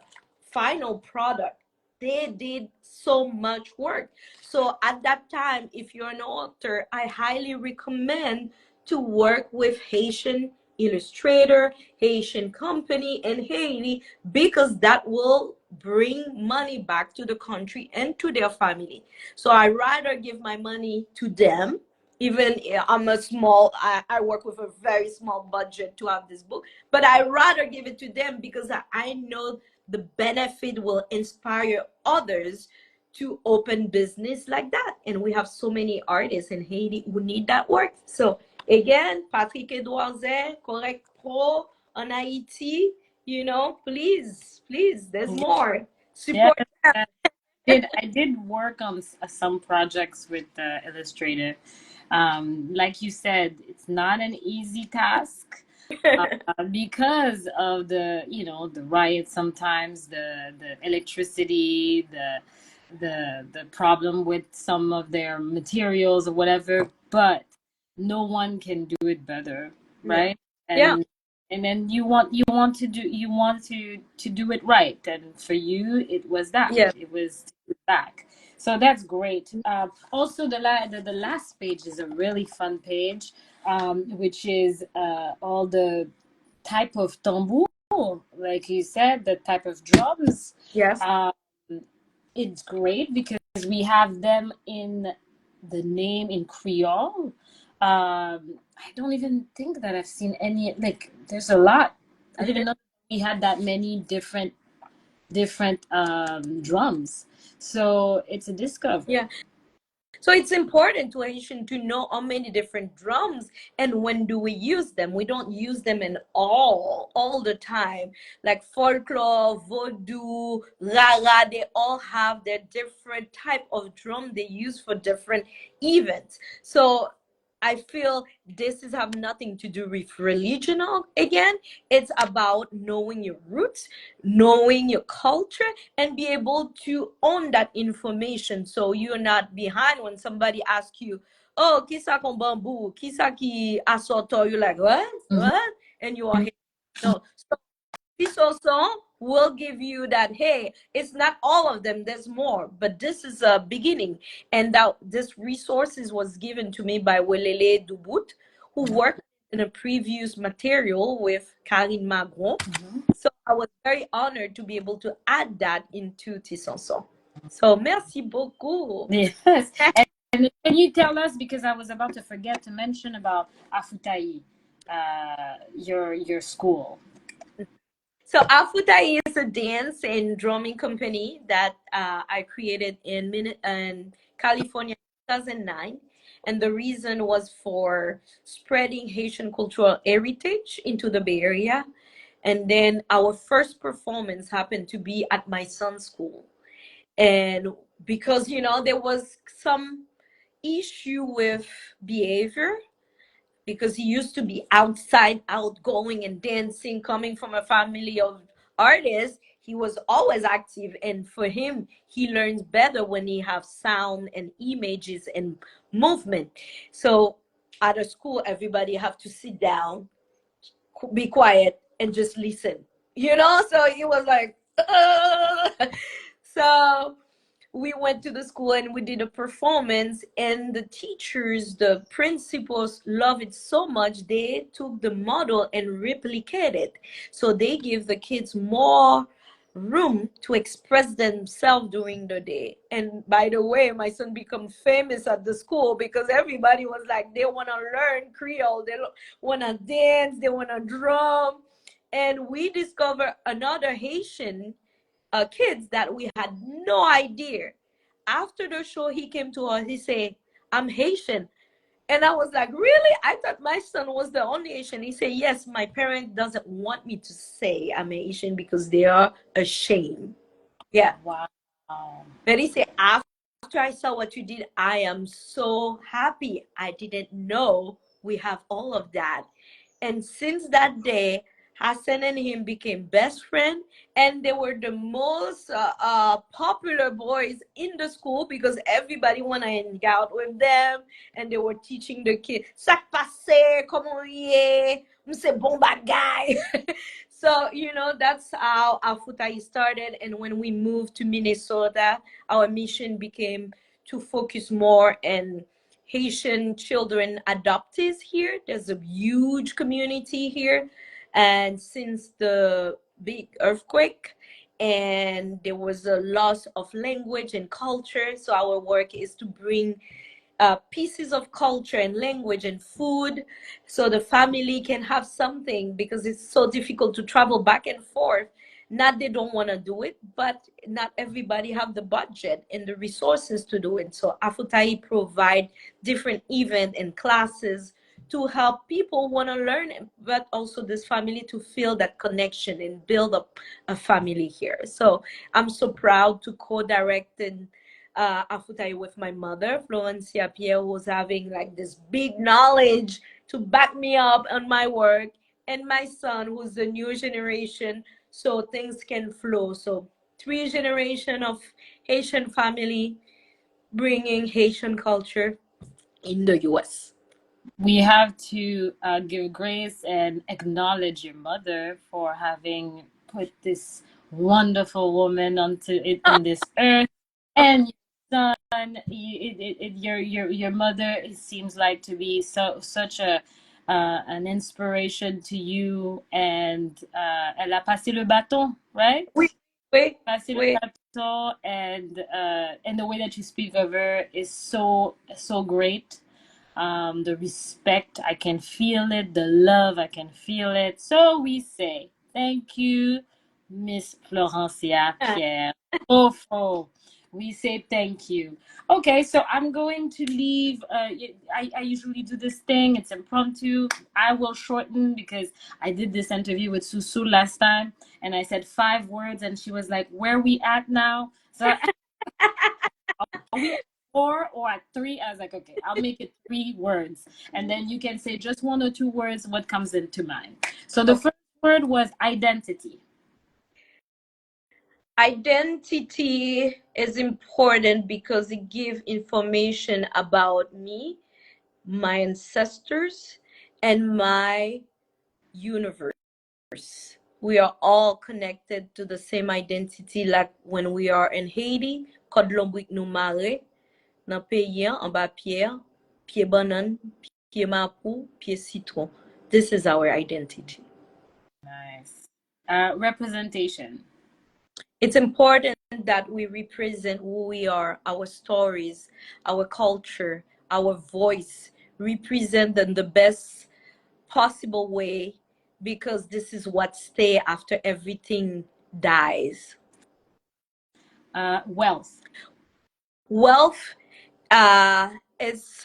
final product. They did so much work. So at that time, if you're an author, I highly recommend to work with Haitian illustrator, Haitian company in Haiti, because that will bring money back to the country and to their family. So I rather give my money to them, even I'm a small, I work with a very small budget to have this book, but I rather give it to them because I know the benefit will inspire others to open business like that. And we have so many artists in Haiti who need that work. So again, Patrick Edouardin, Correct Pro on Haiti, please, there's more. Yeah, Support them. I did work on some projects with Illustrator. Like you said, it's not an easy task because of the riots sometimes, the electricity, the problem with some of their materials or whatever. But no one can do it better, Yeah. right? Yeah. And then you want to do it right, and for you it was that Yeah. it was back. So that's great. Also, the last page is a really fun page, which is all the type of tambour, like you said, the type of drums. Yes. Um, it's great because we have them in the name in Creole. I don't even think that I've seen any, like, there's a lot. I didn't know we had that many different drums. So it's a discovery. Yeah. So it's important to Haitian to know how many different drums and when do we use them. We don't use them in all the time. Like folklore, voodoo, rara, they all have their different type of drum they use for different events. So I feel this is have nothing to do with religion again. It's about knowing your roots, knowing your culture, and be able to own that information so you're not behind when somebody asks you, oh, kisa con bamboo, kisa ki asoto, you're like, Mhm. what, and you are here. No, so this also will give you that, hey, it's not all of them, there's more, but this is a beginning. And that this resources was given to me by Welele Dubut, who worked in a previous material with Karine Magron. So I was very honored to be able to add that into Ti SONSON. So merci beaucoup. Yes. And can you tell us, because I was about to forget to mention about Afutai, your school. So Afutai is a dance and drumming company that I created in California in 2009. And the reason was for spreading Haitian cultural heritage into the Bay Area. And then our first performance happened to be at my son's school. And because, there was some issue with behavior, because he used to be outside, outgoing and dancing, coming from a family of artists. He was always active, and for him, he learns better when he have sound and images and movement. So at a school, everybody have to sit down, be quiet, and just listen. So he was like, so we went to the school and we did a performance, and the teachers, the principals love it so much they took the model and replicated, so they give the kids more room to express themselves during the day. And by the way, my son became famous at the school because everybody was like, they want to learn Creole, they want to dance, they want to drum. And we discovered another Haitian kids that we had no idea. After the show, he came to us. He said, "I'm Haitian," and I was like, "Really?" I thought my son was the only Haitian. He said, "Yes, my parent doesn't want me to say I'm Haitian because they are ashamed." Yeah, Wow. but he said, after I saw what you did, I am so happy. I didn't know we have all of that. And since that day, Hassan and him became best friends, and they were the most popular boys in the school because everybody wanna hang out with them, and they were teaching the kids, "Sak passe, comment y est, bon bagay." So that's how Afutai started. And when we moved to Minnesota, our mission became to focus more on Haitian children adoptees here. There's a huge community here. And since the big earthquake, and there was a loss of language and culture, so our work is to bring pieces of culture and language and food so the family can have something, because it's so difficult to travel back and forth. Not they don't want to do it, but not everybody have the budget and the resources to do it. So Afutai provide different event and classes to help people want to learn, but also this family to feel that connection and build up a family here. So I'm so proud to co-direct Afutai with my mother, Florencia Pierre, who's having like this big knowledge to back me up on my work, and my son, who's the new generation, so things can flow. So three generation of Haitian family bringing Haitian culture in the US. We have to give grace and acknowledge your mother for having put this wonderful woman onto it in this earth, and your son. Your mother, it seems like to be such a an inspiration to you, and elle a passé le bâton, right? Oui, oui, Passé le oui. bâton, and the way that you speak of her is so great. The respect, I can feel it. The love, I can feel it. So we say thank you, Miss Florencia Pierre. Oh, we say thank you. Okay, so I'm going to leave. I usually do this thing. It's impromptu. I will shorten because I did this interview with Susu last time, and I said 5 words, and she was like, "Where we at now?" So are we at 4 or at 3? I was like, okay, I'll make it 3 words. And then you can say just 1 or 2 words, what comes into mind. So the first word was identity. Identity is important because it gives information about me, my ancestors, and my universe. We are all connected to the same identity, like when we are in Haiti, Kod Lombwik nou mare, nan peyi an ba pierre, pied banan, pied mapou, pied citron. This is our identity. Nice. Representation. It's important that we represent who we are, our stories, our culture, our voice, represent them the best possible way, because this is what stay after everything dies. Wealth. Wealth is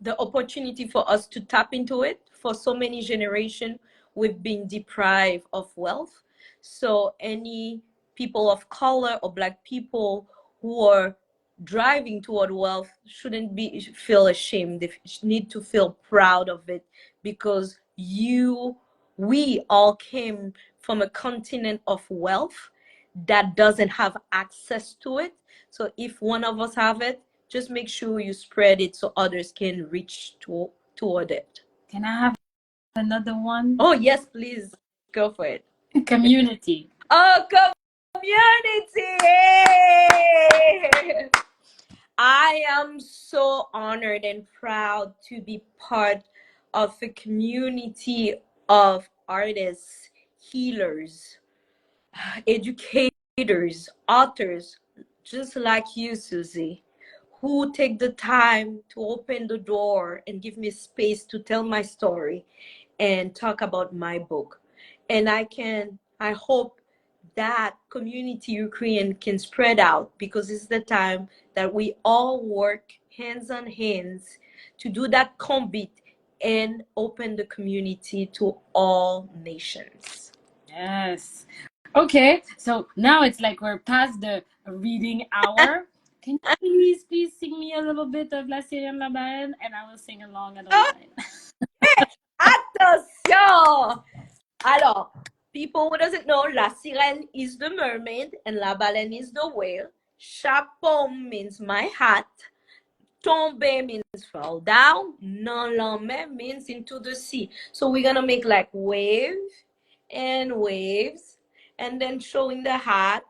the opportunity for us to tap into it. For so many generations, we've been deprived of wealth. So any people of color or Black people who are driving toward wealth shouldn't be feel ashamed. They need to feel proud of it, because we all came from a continent of wealth that doesn't have access to it. So if one of us have it, just make sure you spread it so others can reach toward it. Can I have another one? Oh, yes, please. Go for it. Community. Oh, community! I am so honored and proud to be part of a community of artists, healers, educators, authors, just like you, Susie, who take the time to open the door and give me space to tell my story and talk about my book. And I hope that community Ukraine can spread out, because it's the time that we all work hands on hands to do that combat and open the community to all nations. Yes. Okay, so now it's like we're past the reading hour. Can you please sing me a little bit of La Sirène La Baleine? And I will sing along, I don't Oh, mind. attention! Alors, people who doesn't know, La Sirène is the mermaid and La Baleine is the whale. Chapeau means my hat. Tomber means fall down. Non lame means into the sea. So we're gonna make like wave and waves, and then showing the hat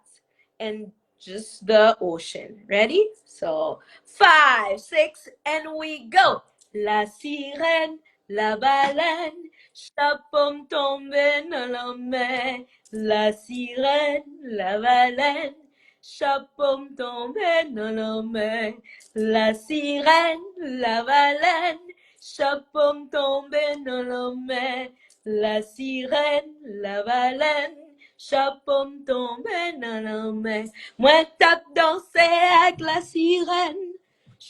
and just the ocean. Ready? So 5, 6, and we go. La sirène, la baleine, chapeau tombé dans la mer. La sirène, la baleine, chapeau tombé dans la mer. La sirène, la baleine, chapeau tombé dans la mer. La sirène, la baleine, chapeau tombé dans la mer. Moi tape danser avec la sirène,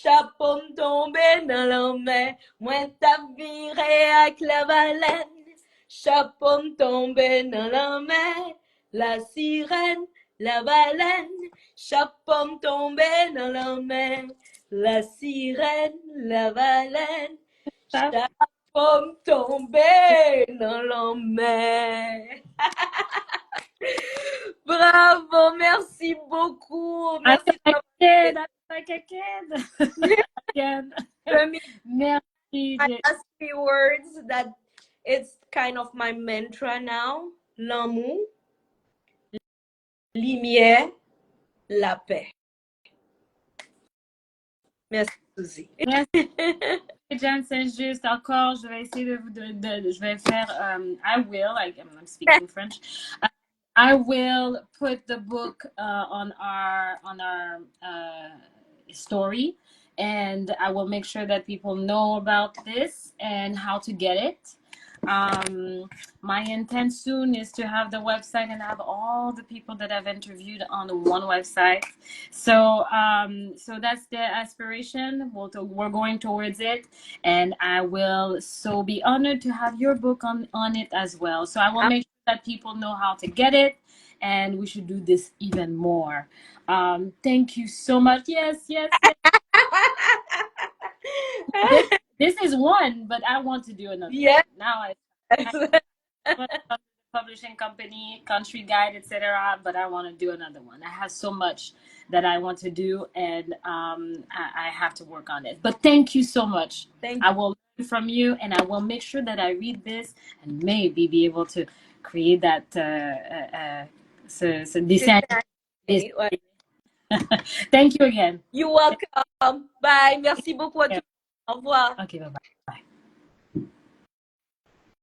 chapeau me tombé dans la mer, moi t'as viré avec la baleine. Chapeau me tombé dans la mer, la sirène, la baleine. Chapeau me tombé dans la mer, la sirène, la baleine. Chapeau me tombé dans la mer. Bravo, merci beaucoup. I Merci feel de like m'avoir a kid. aidé. I feel like a kid. Again. Merci. My last few words that it's kind of my mantra now. L'amour, lumière, la paix. Merci, Suzy. Merci. Djenane St Juste, encore, je vais essayer je vais faire, I will, I'm speaking French. I will put the book on our story, and I will make sure that people know about this and how to get it. My intent soon is to have the website and have all the people that I've interviewed on one website. So that's the aspiration. We're going towards it, and I will so be honored to have your book on it as well. So I will make sure that people know how to get it, and we should do this even more. Thank you so much. Yes. This is one, but I want to do another. Yes. Now I publishing company, country guide, etc. But I want to do another one. I have so much that I want to do, and I have to work on it. But thank you so much. I will learn from you, and I will make sure that I read this and maybe be able to create that design. Thank you again. You're welcome. Bye. Merci beaucoup à tous. Au revoir. Okay, bye-bye.